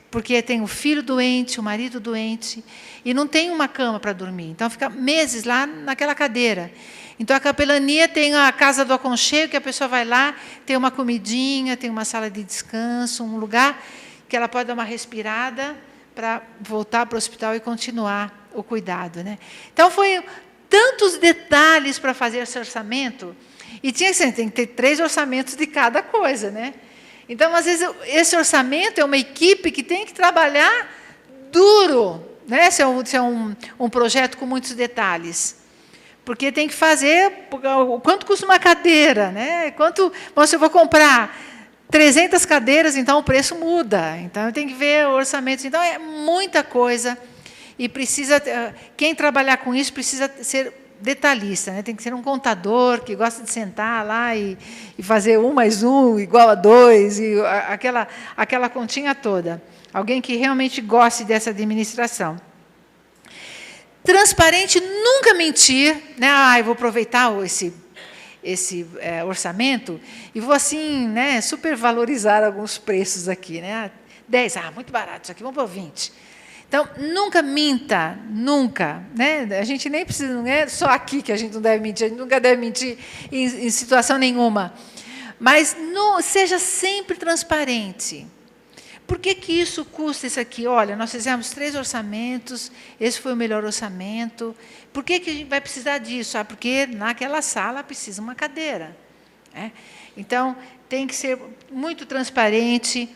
[SPEAKER 1] porque tem o filho doente, o marido doente, e não tem uma cama para dormir. Então, fica meses lá naquela cadeira. Então, a capelania tem a casa do aconchego, que a pessoa vai lá, tem uma comidinha, tem uma sala de descanso, um lugar que ela pode dar uma respirada para voltar para o hospital e continuar o cuidado, né? Então, foi tantos detalhes para fazer esse orçamento, e tem que ter 3 orçamentos de cada coisa, né? Então, às vezes, esse orçamento é uma equipe que tem que trabalhar duro, né? Se é um projeto com muitos detalhes. Porque tem que fazer, quanto custa uma cadeira, né? Se eu vou comprar 300 cadeiras, então o preço muda. Então, tem que ver orçamentos. Então, é muita coisa. E quem trabalhar com isso precisa ser detalhista, né? Tem que ser um contador que gosta de sentar lá e fazer 1 mais 1 igual a 2, e aquela continha toda. Alguém que realmente goste dessa administração. Transparente, nunca mentir, né? Eu vou aproveitar esse orçamento e vou assim, né, supervalorizar alguns preços aqui, né? 10, muito barato isso aqui, vamos para 20. Então, nunca minta, nunca, né? A gente nem precisa, não é só aqui que a gente não deve mentir, a gente nunca deve mentir em situação nenhuma. Mas seja sempre transparente. Por que isso custa isso aqui? Olha, nós fizemos 3 orçamentos, esse foi o melhor orçamento. Por que a gente vai precisar disso? Porque naquela sala precisa uma cadeira, né? Então, tem que ser muito transparente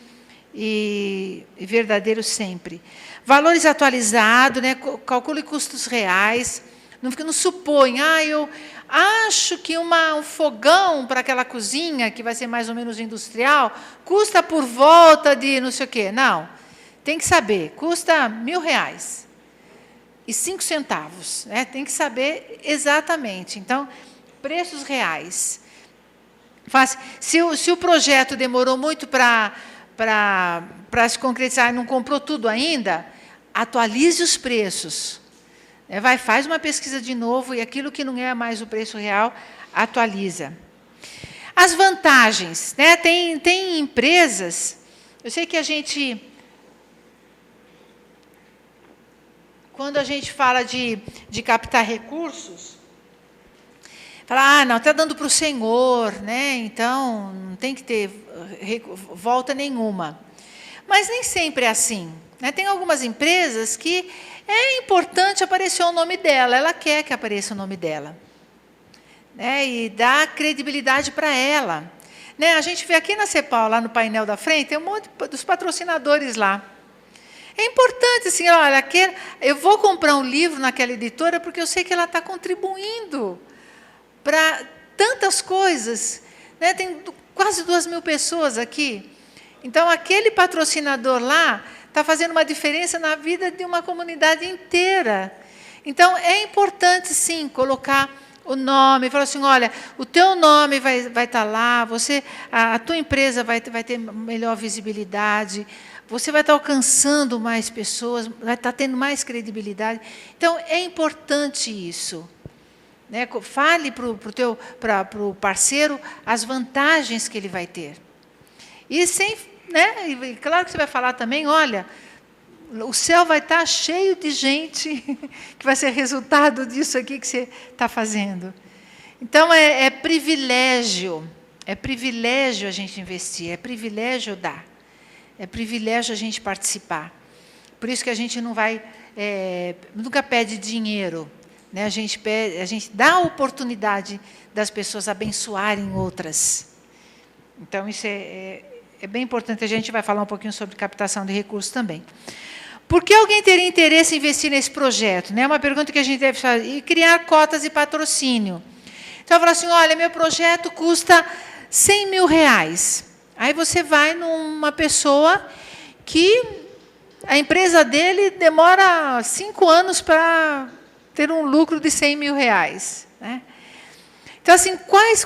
[SPEAKER 1] e verdadeiro sempre. Valores atualizados, né? Calcule custos reais. Não supõe, eu acho que um fogão para aquela cozinha, que vai ser mais ou menos industrial, custa por volta de não sei o quê. Não, tem que saber, custa R$ 1.000,05, né? Tem que saber exatamente. Então, preços reais. Se o projeto demorou muito para se concretizar e não comprou tudo ainda, atualize os preços. Faz uma pesquisa de novo e aquilo que não é mais o preço real, atualiza. As vantagens, né? Tem empresas, eu sei que quando a gente fala de captar recursos, fala, não, está dando para o senhor, né? Então não tem que ter volta nenhuma. Mas nem sempre é assim, né? Tem algumas empresas que é importante aparecer o nome dela, ela quer que apareça o nome dela, né? E dá credibilidade para ela, né? A gente vê aqui na CEPAL, lá no painel da frente, tem um monte dos patrocinadores lá. É importante, assim, olha, eu vou comprar um livro naquela editora porque eu sei que ela está contribuindo para tantas coisas, né? Tem quase 2.000 pessoas aqui. Então, aquele patrocinador lá está fazendo uma diferença na vida de uma comunidade inteira. Então, é importante, sim, colocar o nome, falar assim, olha, o teu nome vai estar lá, a tua empresa vai ter melhor visibilidade, você vai estar alcançando mais pessoas, vai estar tendo mais credibilidade. Então, é importante isso, né? Fale para o parceiro as vantagens que ele vai ter. E né? E claro que você vai falar também, olha, o céu vai estar cheio de gente que vai ser resultado disso aqui que você está fazendo. Então, é privilégio a gente investir, é privilégio dar, é privilégio a gente participar. Por isso que a gente nunca pede dinheiro, né? A gente dá a oportunidade das pessoas abençoarem outras. Então, isso é bem importante, a gente vai falar um pouquinho sobre captação de recursos também. Por que alguém teria interesse em investir nesse projeto? É uma pergunta que a gente deve fazer. E criar cotas de patrocínio. Então, eu falo assim, olha, meu projeto custa R$100.000. Aí você vai numa pessoa que a empresa dele demora 5 anos para ter um lucro de R$100.000. Né? Então, assim,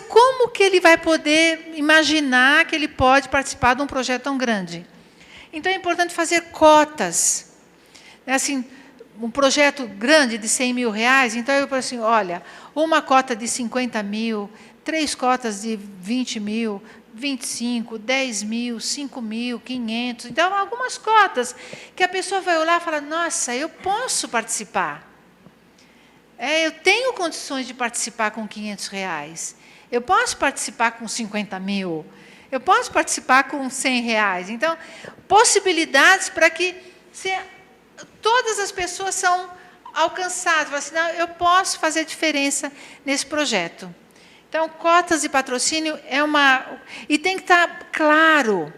[SPEAKER 1] como que ele vai poder imaginar que ele pode participar de um projeto tão grande? Então, é importante fazer cotas. Assim, um projeto grande de 100 mil reais, então eu falo assim, olha, uma cota de 50 mil, 3 cotas de 20 mil, 25, 10 mil, 5 mil, 500. Então, algumas cotas que a pessoa vai olhar e falar, nossa, eu posso participar. Eu tenho condições de participar com 500 reais. Eu posso participar com 50 mil. Eu posso participar com 100 reais. Então, possibilidades para que todas as pessoas são alcançadas. Assim, não, eu posso fazer diferença nesse projeto. Então, cotas de patrocínio é uma... E tem que estar claro.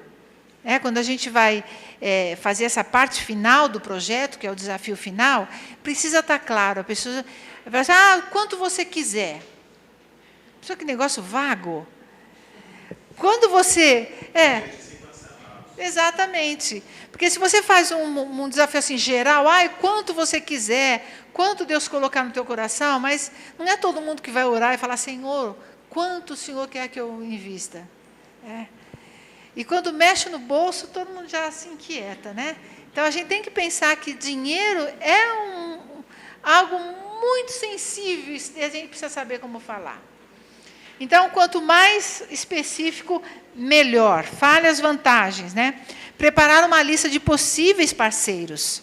[SPEAKER 1] Quando a gente vai fazer essa parte final do projeto, que é o desafio final, precisa estar claro. A pessoa vai dizer, quanto você quiser. Só que negócio vago. Quando você... exatamente. Porque se você faz um desafio assim geral, quanto você quiser, quanto Deus colocar no teu coração, mas não é todo mundo que vai orar e falar, Senhor, quanto o Senhor quer que eu invista? E quando mexe no bolso, todo mundo já se inquieta, né? Então, a gente tem que pensar que dinheiro é algo muito sensível e a gente precisa saber como falar. Então, quanto mais específico, melhor. Fale as vantagens, né? Preparar uma lista de possíveis parceiros.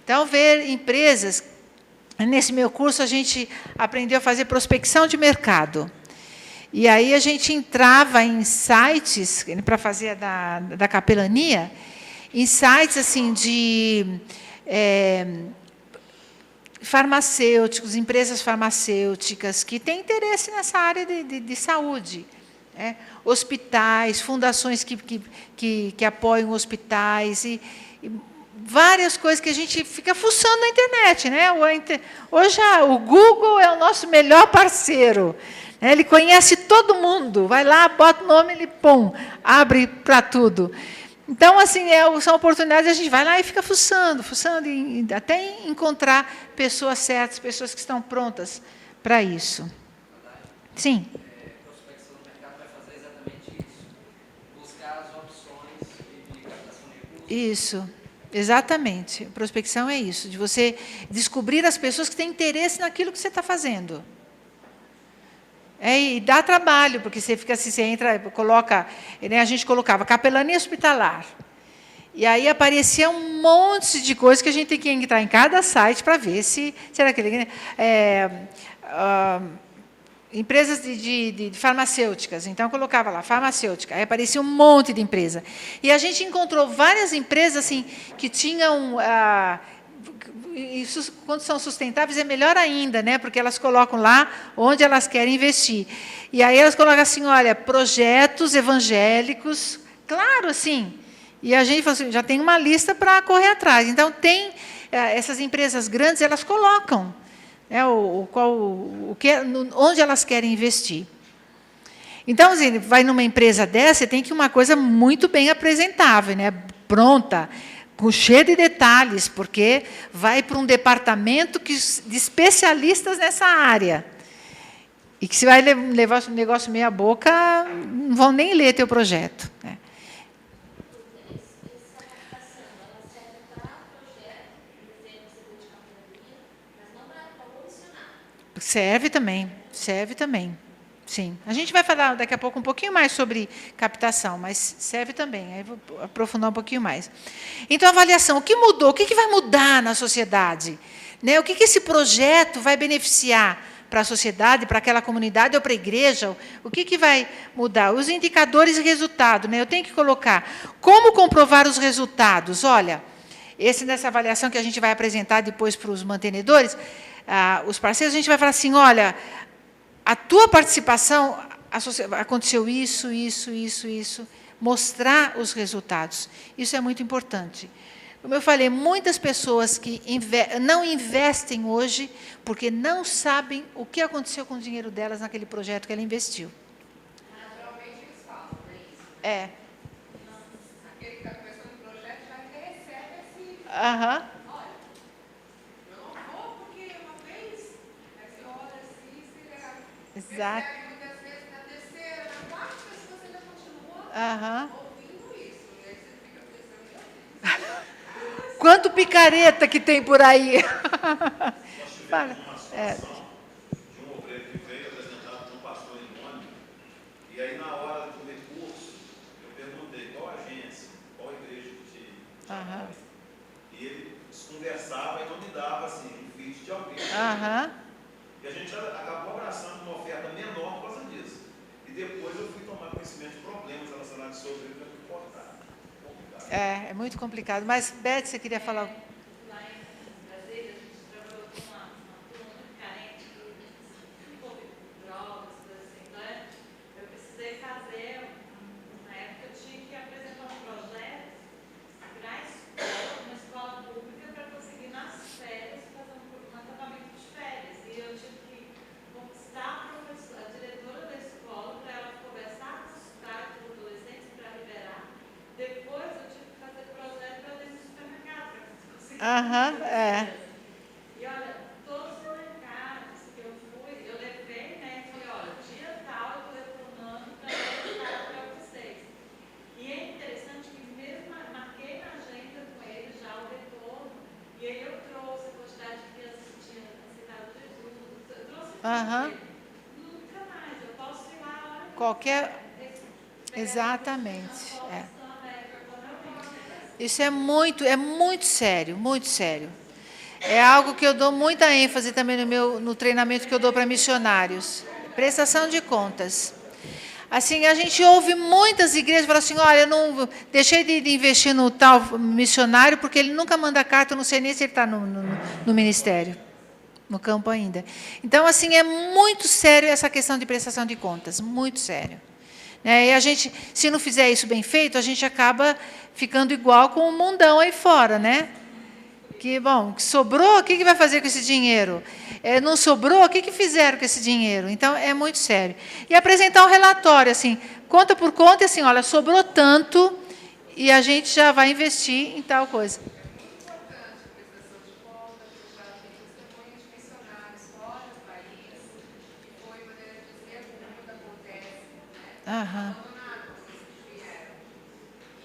[SPEAKER 1] Então, ver empresas... Nesse meu curso, a gente aprendeu a fazer prospecção de mercado. E aí a gente entrava em sites, para fazer da capelania, em sites assim, de farmacêuticos, empresas farmacêuticas que têm interesse nessa área de saúde. Hospitais, fundações que apoiam hospitais, e várias coisas que a gente fica fuçando na internet. Né? Hoje o Google é o nosso melhor parceiro. Ele conhece todo mundo, vai lá, bota o nome, ele abre para tudo. Então, assim, são oportunidades, a gente vai lá e fica fuçando, até encontrar pessoas certas, pessoas que estão prontas para isso. Sim.
[SPEAKER 2] Prospecção do mercado vai fazer exatamente isso. Buscar as opções de captação de recursos.
[SPEAKER 1] Isso, exatamente. Prospecção é isso, de você descobrir as pessoas que têm interesse naquilo que você está fazendo. E dá trabalho, porque você fica assim, você entra, coloca, né, a gente colocava capelania hospitalar. E aí aparecia um monte de coisas que a gente tem que entrar em cada site para ver se será que empresas de farmacêuticas. Então, eu colocava lá, farmacêutica. Aí aparecia um monte de empresa. E a gente encontrou várias empresas assim, que tinham... Isso, quando são sustentáveis, é melhor ainda, né? Porque elas colocam lá onde elas querem investir. E aí elas colocam assim, olha, projetos evangélicos, claro, assim. E a gente assim, já tem uma lista para correr atrás. Então, tem essas empresas grandes, elas colocam onde elas querem investir. Então, assim, vai numa empresa dessa, tem que ir uma coisa muito bem apresentável, né? Pronta, cheio de detalhes, porque vai para um departamento de especialistas nessa área. E que se vai levar o negócio meia boca, não vão nem ler teu projeto. Né? Serve também, sim. A gente vai falar daqui a pouco um pouquinho mais sobre captação, mas serve também, aí vou aprofundar um pouquinho mais. Então, avaliação, o que mudou? O que vai mudar na sociedade? Né? O que esse projeto vai beneficiar para a sociedade, para aquela comunidade ou para a igreja? O que vai mudar? Os indicadores e resultado. Né? Eu tenho que colocar como comprovar os resultados. Olha, nessa avaliação que a gente vai apresentar depois para os mantenedores, os parceiros, a gente vai falar assim, olha, a tua participação, aconteceu isso, mostrar os resultados. Isso é muito importante. Como eu falei, muitas pessoas que não investem hoje porque não sabem o que aconteceu com o dinheiro delas naquele projeto que ela investiu.
[SPEAKER 3] Naturalmente eles falam, não é isso? Aquele que está começando o projeto já recebe esse...
[SPEAKER 1] Aham. Exato.
[SPEAKER 3] Muitas vezes na terceira, na quarta pessoa você ainda continua ouvindo isso. E aí você fica pensando, meu Deus.
[SPEAKER 1] Quanto picareta que tem por aí. Fala.
[SPEAKER 4] De um obreiro que veio apresentado para um pastor em nome, e aí na hora do recurso, eu perguntei qual agência, qual igreja que te e ele conversava e não me dava assim, um feed de alguém. E a gente acabou abraçando uma oferta menor por causa disso. E depois eu fui tomar conhecimento de problemas relacionados ao obreiro que eu fui cortar.
[SPEAKER 1] É muito complicado. Mas, Beth, você queria falar?
[SPEAKER 5] Lá em Brasília, a gente trabalhou com uma turma muito carente, que envolve drogas, coisas assim. Então, eu precisei fazer, na época, eu tinha que apresentar um projeto para a escola, uma escola pública, para conseguir, nas férias, fazer um acampamento de férias. E eu tive que conquistar a diretora da escola para ela conversar com os pais dos adolescentes para liberar. Depois, eu tive que fazer projeto para dentro do supermercado, para conseguir. E olha, todos os mercados que eu fui, eu levei, né? E falei, olha, dia tal eu estou retornando para mostrar para vocês. E é interessante que mesmo marquei na agenda com ele já o retorno, e aí eu trouxe a quantidade de crianças que tinham aceitado Jesus, eu trouxe nunca mais, eu posso ir lá a hora que
[SPEAKER 1] Qualquer. Exatamente. Isso é muito sério, muito sério. É algo que eu dou muita ênfase também no treinamento que eu dou para missionários. Prestação de contas. Assim, a gente ouve muitas igrejas falar assim, olha, eu não deixei de investir no tal missionário porque ele nunca manda carta, eu não sei nem se ele está no ministério, no campo ainda. Então, assim, é muito sério essa questão de prestação de contas, muito sério. E a gente, se não fizer isso bem feito, a gente acaba ficando igual com o mundão aí fora, né? Que, bom, sobrou, o que vai fazer com esse dinheiro? Não sobrou, o que fizeram com esse dinheiro? Então, é muito sério. E apresentar um relatório, assim, conta por conta, assim, olha, sobrou tanto e a gente já vai investir em tal coisa.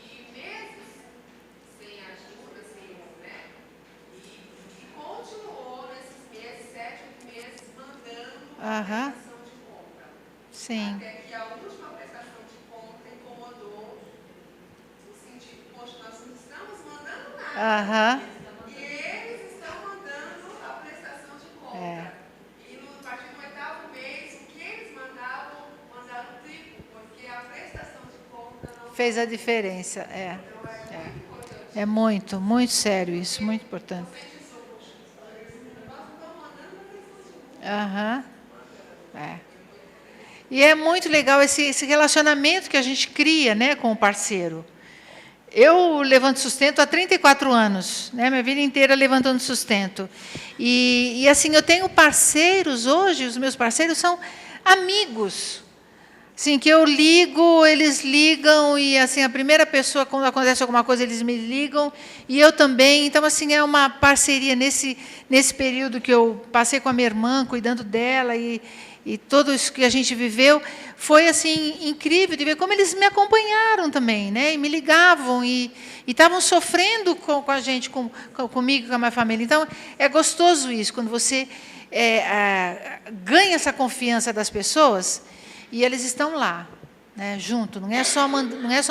[SPEAKER 3] E meses sem ajuda, sem, né? E continuou nesses meses, 7, 8 meses, mandando a prestação de conta.
[SPEAKER 1] Sim.
[SPEAKER 3] Até que a última prestação de conta incomodou, no sentido, poxa, nós não estamos mandando nada. E eles estão mandando a prestação de conta. E no partir do 8º mês, o que eles mandaram triplo, porque a prestação de conta não
[SPEAKER 1] fez a diferença. É muito, muito sério isso, muito importante. E é muito legal esse relacionamento que a gente cria, né, com o parceiro. Eu levanto sustento há 34 anos, né, minha vida inteira levantando sustento. E assim, eu tenho parceiros hoje, os meus parceiros são amigos. Assim, que eu ligo, eles ligam, e assim, a primeira pessoa, quando acontece alguma coisa, eles me ligam, e eu também. Então, assim, é uma parceria nesse período que eu passei com a minha irmã, cuidando dela, e tudo isso que a gente viveu, foi assim, incrível de ver como eles me acompanharam também, né? E me ligavam, e estavam sofrendo com a gente, comigo, com a minha família. Então, é gostoso isso, quando você ganha essa confiança das pessoas, e eles estão lá, né, junto, não é só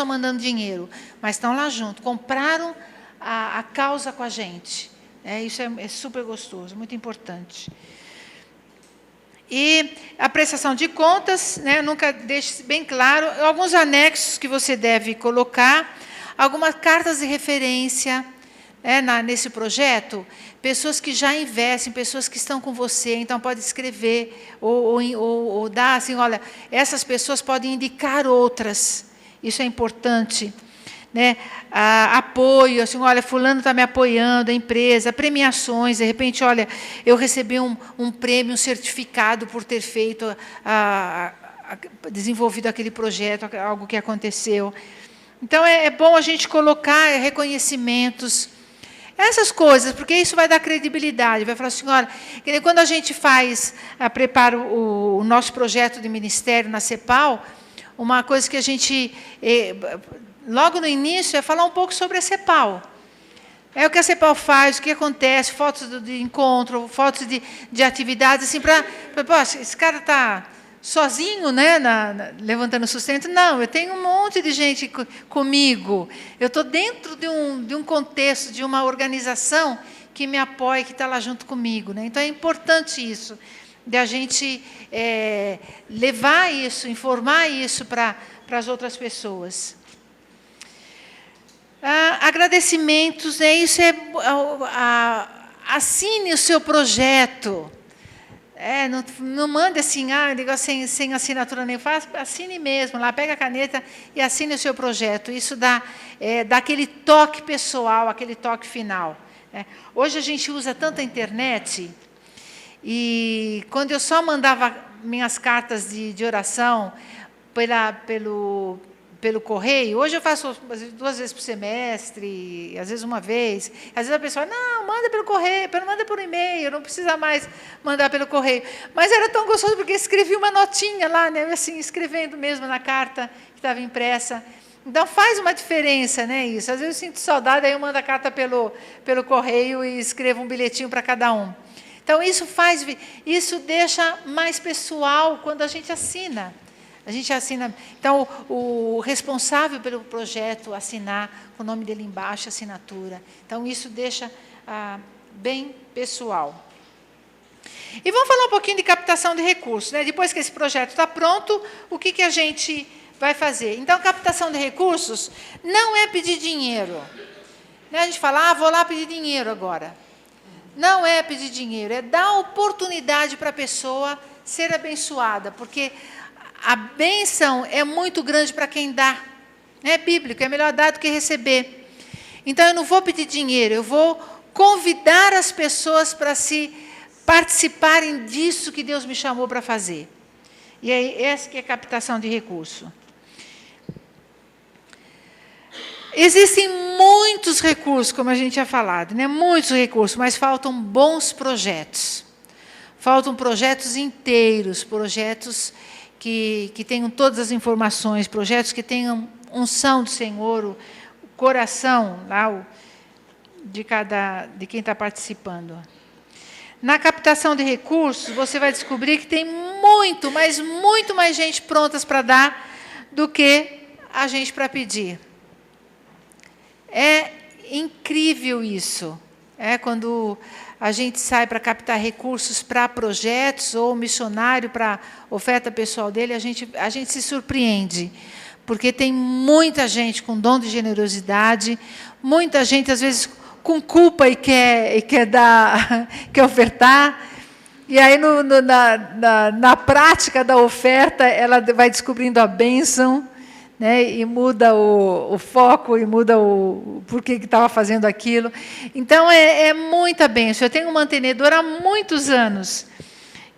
[SPEAKER 1] mandando dinheiro, mas estão lá junto, compraram a causa com a gente. Isso é super gostoso, muito importante. E a prestação de contas, né, nunca deixe bem claro, alguns anexos que você deve colocar, algumas cartas de referência, nesse projeto, pessoas que já investem, pessoas que estão com você, então pode escrever, ou dar assim, olha, essas pessoas podem indicar outras, isso é importante. Né? Apoio, assim, olha, fulano está me apoiando, a empresa, premiações, de repente, olha, eu recebi um prêmio, um certificado por ter feito, desenvolvido aquele projeto, algo que aconteceu. Então, é bom a gente colocar reconhecimentos, essas coisas, porque isso vai dar credibilidade, vai falar assim, olha, quando a gente prepara o nosso projeto de ministério na CEPAL, uma coisa que a gente, logo no início, é falar um pouco sobre a CEPAL. É o que a CEPAL faz, o que acontece, fotos de encontro, fotos de atividades, assim, poxa, esse cara está sozinho, né, levantando sustento. Não, eu tenho um monte de gente comigo. Eu estou dentro de um contexto, de uma organização que me apoia, que está lá junto comigo. Né? Então, é importante isso, de a gente levar isso, informar isso para as outras pessoas. Agradecimentos, né? Isso assine o seu projeto. Não mande assim, sem assinatura nem faz, assine mesmo, lá pega a caneta e assine o seu projeto. Isso dá aquele toque pessoal, aquele toque final. Né? Hoje a gente usa tanta internet, e quando eu só mandava minhas cartas de oração pelo correio, hoje eu faço 2 vezes por semestre, às vezes uma vez. Às vezes a pessoa, não, manda pelo correio, manda por e-mail, não precisa mais mandar pelo correio. Mas era tão gostoso, porque escrevi uma notinha lá, né, assim, escrevendo mesmo na carta que estava impressa. Então, faz uma diferença, né, isso. Às vezes eu sinto saudade, aí eu mando a carta pelo correio e escrevo um bilhetinho para cada um. Então, isso deixa mais pessoal quando a gente assina. A gente assina. Então, o responsável pelo projeto assinar, com o nome dele embaixo, assinatura. Então, isso deixa bem pessoal. E vamos falar um pouquinho de captação de recursos. Né? Depois que esse projeto está pronto, o que a gente vai fazer? Então, captação de recursos não é pedir dinheiro. Né? A gente fala, vou lá pedir dinheiro agora. Não é pedir dinheiro, é dar oportunidade para a pessoa ser abençoada, porque a bênção é muito grande para quem dá. É bíblico, é melhor dar do que receber. Então, eu não vou pedir dinheiro, eu vou convidar as pessoas para participarem disso que Deus me chamou para fazer. E aí, essa que é a captação de recurso. Existem muitos recursos, como a gente tinha falado, né? Muitos recursos, mas faltam bons projetos. Faltam projetos inteiros, projetos que tenham todas as informações, projetos que tenham unção do Senhor, o coração lá, de quem está participando. Na captação de recursos, você vai descobrir que tem muito mais gente prontas para dar do que a gente para pedir. É incrível isso. Quando a gente sai para captar recursos para projetos, ou missionário para oferta pessoal dele, a gente se surpreende, porque tem muita gente com dom de generosidade, muita gente, às vezes, com culpa e quer dar, quer ofertar, e aí na prática da oferta ela vai descobrindo a bênção, né, e muda o foco, e muda o porquê que estava fazendo aquilo. Então, é muita bênção. Eu tenho um mantenedor há muitos anos,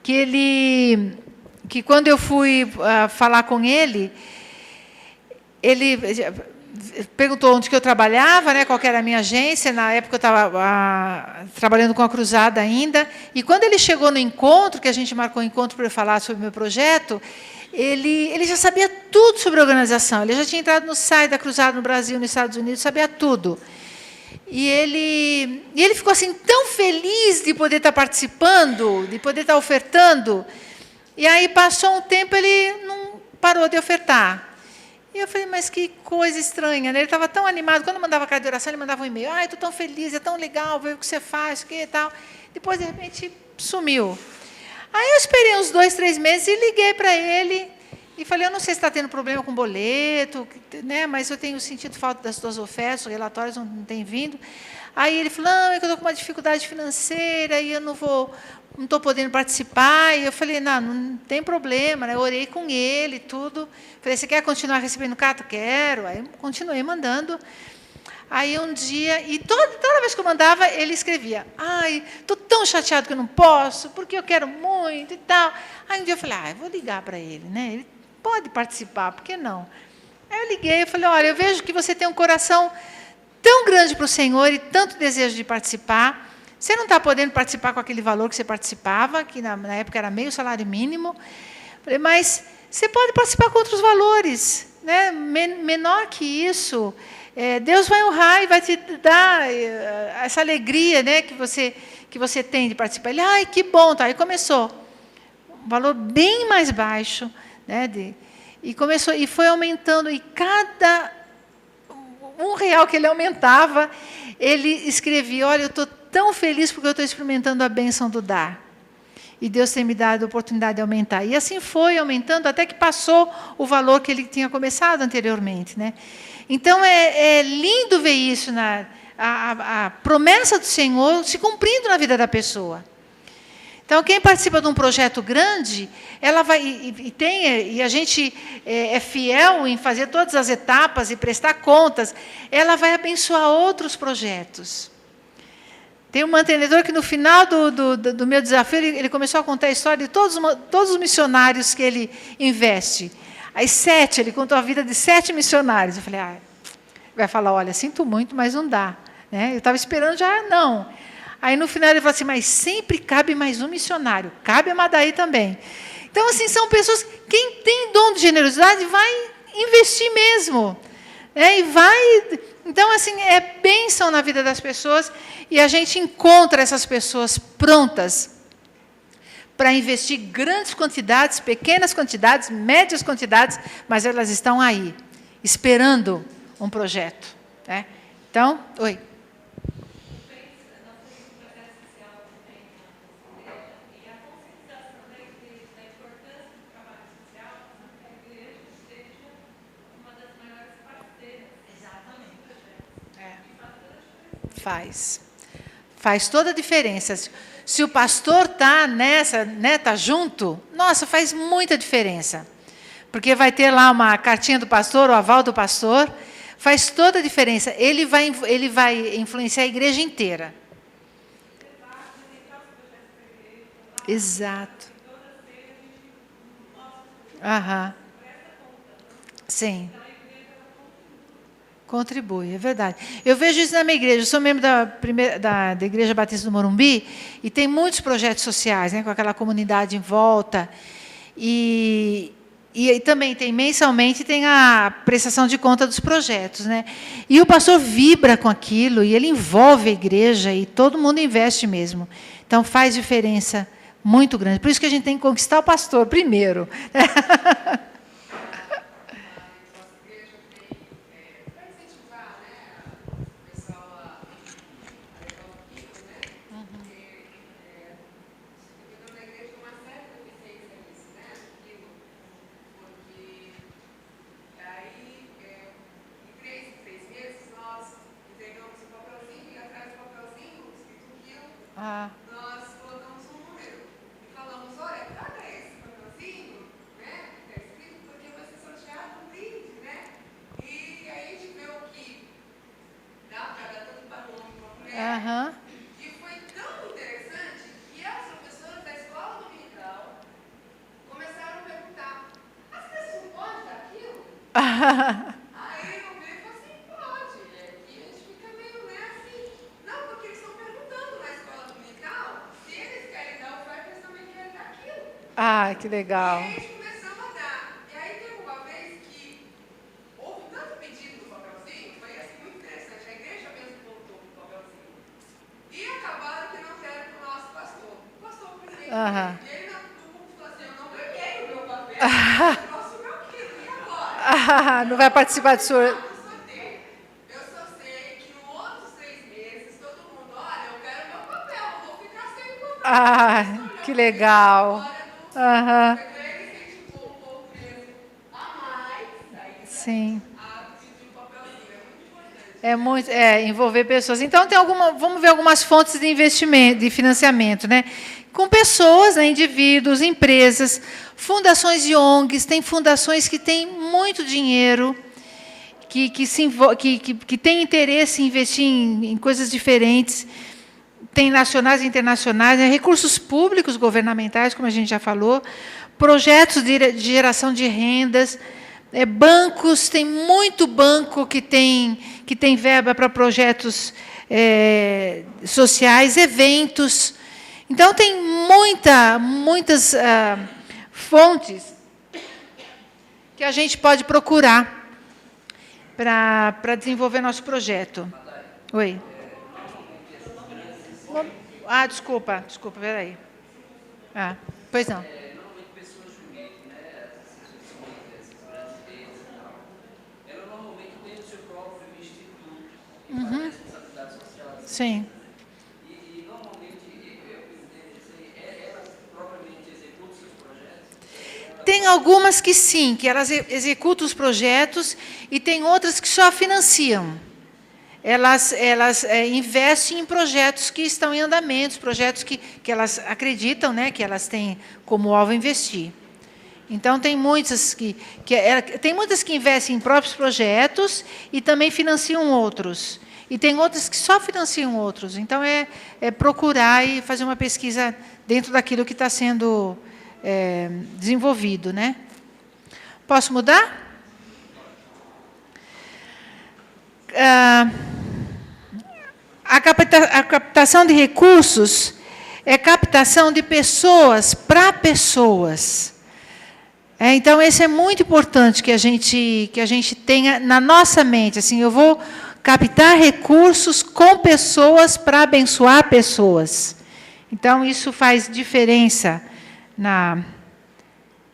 [SPEAKER 1] que quando eu fui falar com ele perguntou onde que eu trabalhava, né, qual que era a minha agência. Na época eu estava trabalhando com a Cruzada ainda, e quando ele chegou no encontro, que a gente marcou um encontro para eu falar sobre o meu projeto, ele já sabia tudo sobre a organização. Ele já tinha entrado no site da Cruzada no Brasil, nos Estados Unidos, sabia tudo. E ele ficou assim tão feliz de poder estar participando, de poder estar ofertando. E aí passou um tempo, ele não parou de ofertar. E eu falei, mas que coisa estranha, né? Ele estava tão animado. Quando eu mandava carta de oração, ele mandava um e-mail. Estou tão feliz, é tão legal ver o que você faz, o que e tal. Depois, de repente, sumiu. Aí eu esperei uns 2, 3 meses e liguei para ele e falei, eu não sei se está tendo problema com boleto, né, mas eu tenho sentido falta das tuas ofertas, os relatórios não têm vindo. Aí ele falou, não, é que eu estou com uma dificuldade financeira e eu não estou podendo participar. E eu falei, não tem problema, né? Eu orei com ele, tudo. Falei, você quer continuar recebendo carta? Quero. Aí continuei mandando. Aí um dia, e toda vez que eu mandava, ele escrevia, estou tão chateado que eu não posso, porque eu quero muito e tal. Aí um dia eu falei, eu vou ligar para ele, né? Ele pode participar, por que não? Aí eu liguei e falei, olha, eu vejo que você tem um coração tão grande para o Senhor e tanto desejo de participar. Você não está podendo participar com aquele valor que você participava, que na época era meio salário mínimo. Falei, mas você pode participar com outros valores. né, menor que isso, Deus vai honrar e vai te dar essa alegria, né, que você tem de participar. Ele, ai, que bom, tá. Aí começou. Um valor bem mais baixo, né, e foi aumentando, e cada R$1 que ele aumentava, ele escrevia, olha, eu estou tão feliz porque eu estou experimentando a bênção do dar. E Deus tem me dado a oportunidade de aumentar. E assim foi aumentando até que passou o valor que ele tinha começado anteriormente, né? Então, é lindo ver isso, a promessa do Senhor se cumprindo na vida da pessoa. Então, quem participa de um projeto grande, ela vai, e a gente é fiel em fazer todas as etapas e prestar contas, ela vai abençoar outros projetos. Tem um mantenedor que, no final do meu desafio, ele começou a contar a história de todos os missionários que ele investe. As 7, ele contou a vida de 7 missionários. Eu falei, vai falar, olha, sinto muito, mas não dá. Né? Eu estava esperando, já não. Aí, no final, ele falou assim, mas sempre cabe mais um missionário. Cabe a Madaí também. Então, assim, são pessoas, quem tem dom de generosidade vai investir mesmo. E vai... Então, assim, é bênção na vida das pessoas, e a gente encontra essas pessoas prontas para investir grandes quantidades, pequenas quantidades, médias quantidades, mas elas estão aí, esperando um projeto. Né? Então, oi. Faz toda a diferença. Se o pastor está nessa, né, tá junto, nossa, faz muita diferença. Porque vai ter lá uma cartinha do pastor, o aval do pastor, faz toda a diferença. Ele vai influenciar a igreja inteira. Exato. Aham. Sim. Contribui, é verdade. Eu vejo isso na minha igreja. Eu sou membro da Igreja Batista do Morumbi, e tem muitos projetos sociais, né, com aquela comunidade em volta. E também tem, mensalmente, tem a prestação de conta dos projetos. Né? E o pastor vibra com aquilo, e ele envolve a igreja, e todo mundo investe mesmo. Então, faz diferença muito grande. Por isso que a gente tem que conquistar o pastor primeiro.
[SPEAKER 3] Nós colocamos um número e falamos, olha, traga esse papelzinho, né, que está escrito, porque vai ser sorteado um brinde, né? E aí a gente vê o que dá para dar tanto para o homem como para a mulher. E foi tão interessante que as professoras da escola dominical começaram a perguntar, as crianças não podem dar aquilo? Aí eu vi e falei assim, pode. E aqui a gente fica meio, né, assim, não, porque eles estão perguntando na escola dominical se eles querem dar oferta, eles também querem dar aquilo.
[SPEAKER 1] Que legal.
[SPEAKER 3] E aí a gente começamos a dar. E aí teve uma vez que houve tanto pedido do papelzinho, foi assim muito interessante, a igreja mesmo voltou pro papelzinho. E acabaram que não deram para o nosso pastor. O pastor presente. E ele no público falou assim, eu não ganhei o meu papel, eu trouxe o meu quilo, e agora?
[SPEAKER 1] Não vai participar do senhor.
[SPEAKER 3] Eu só sei que nos outros 3 meses, todo mundo, olha, eu quero meu papel, eu vou ficar sem o papel.
[SPEAKER 1] Que legal.
[SPEAKER 3] Ele incentivou um pouco mesmo a mais,
[SPEAKER 1] Sim.
[SPEAKER 3] a pedir um papelzinho, é muito importante.
[SPEAKER 1] Envolver pessoas. Então, vamos ver algumas fontes de investimento, de financiamento, né? Com pessoas, né, indivíduos, empresas, fundações e ONGs. Tem fundações que têm muito dinheiro, que têm interesse em investir em coisas diferentes. Tem nacionais e internacionais, né, recursos públicos governamentais, como a gente já falou, projetos de geração de rendas, bancos, tem muito banco que tem verba para projetos sociais, eventos. Então, tem muitas fontes que a gente pode procurar. para desenvolver nosso projeto. Oi. Desculpa, peraí. Pois não.
[SPEAKER 2] Normalmente pessoas jurídicas, né, essas instituições, essas grandes redes e tal, elas normalmente têm o seu próprio instituto e fazem responsabilidade social.
[SPEAKER 1] Sim.
[SPEAKER 2] E normalmente, eu entendo isso aí, elas propriamente executam seus projetos?
[SPEAKER 1] Tem algumas que sim, que elas executam os projetos, e tem outras que só financiam. Elas investem em projetos que estão em andamento, projetos que elas acreditam, né, que elas têm como alvo investir. Então, tem muitas que investem em próprios projetos e também financiam outros. E tem outras que só financiam outros. Então, é procurar e fazer uma pesquisa dentro daquilo que está sendo desenvolvido, né? Posso mudar? A captação de recursos é captação de pessoas para pessoas. Então, isso é muito importante que a gente tenha na nossa mente. Assim, eu vou captar recursos com pessoas para abençoar pessoas. Então, isso faz diferença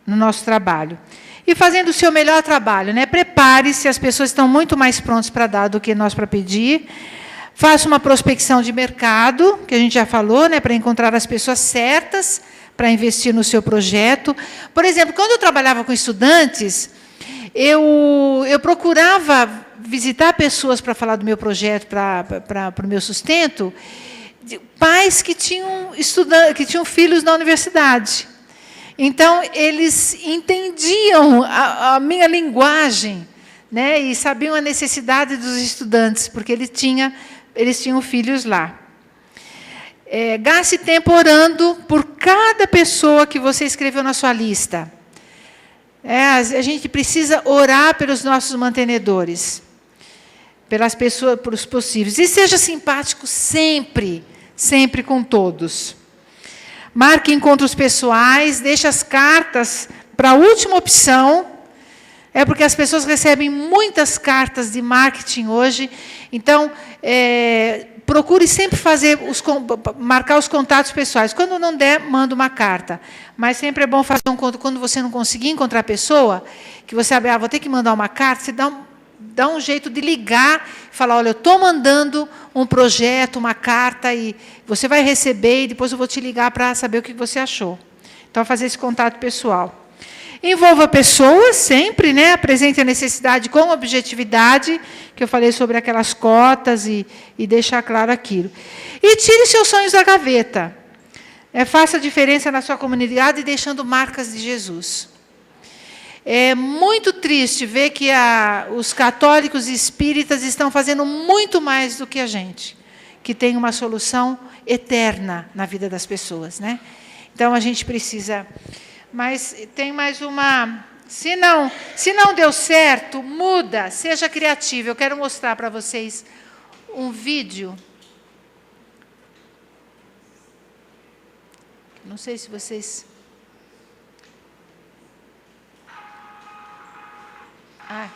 [SPEAKER 1] no nosso trabalho. E fazendo o seu melhor trabalho, né? Prepare-se, as pessoas estão muito mais prontas para dar do que nós para pedir. Faça uma prospecção de mercado, que a gente já falou, né, para encontrar as pessoas certas para investir no seu projeto. Por exemplo, quando eu trabalhava com estudantes, eu procurava visitar pessoas para falar do meu projeto, para o meu sustento, pais que tinham filhos na universidade. Então, eles entendiam a minha linguagem, né, e sabiam a necessidade dos estudantes, porque eles tinham filhos lá. Gaste tempo orando por cada pessoa que você escreveu na sua lista. A gente precisa orar pelos nossos mantenedores, pelas pessoas, pelos possíveis. E seja simpático sempre, sempre com todos. Marque encontros pessoais, deixe as cartas para a última opção. Porque as pessoas recebem muitas cartas de marketing hoje. Então, procure sempre marcar os contatos pessoais. Quando não der, manda uma carta. Mas sempre é bom fazer quando você não conseguir encontrar a pessoa, que você sabe, vou ter que mandar uma carta, você dá um jeito de ligar, falar, olha, eu estou mandando um projeto, uma carta, e você vai receber, e depois eu vou te ligar para saber o que você achou. Então, fazer esse contato pessoal. Envolva pessoas sempre, né? Apresente a necessidade com objetividade, que eu falei sobre aquelas cotas, e deixar claro aquilo. E tire seus sonhos da gaveta. Faça a diferença na sua comunidade, deixando marcas de Jesus. É muito triste ver que os católicos e espíritas estão fazendo muito mais do que a gente, que tem uma solução eterna na vida das pessoas, né? Então, a gente precisa... Mas tem mais uma... Se não deu certo, muda, seja criativo. Eu quero mostrar para vocês um vídeo. Não sei se vocês... Ah.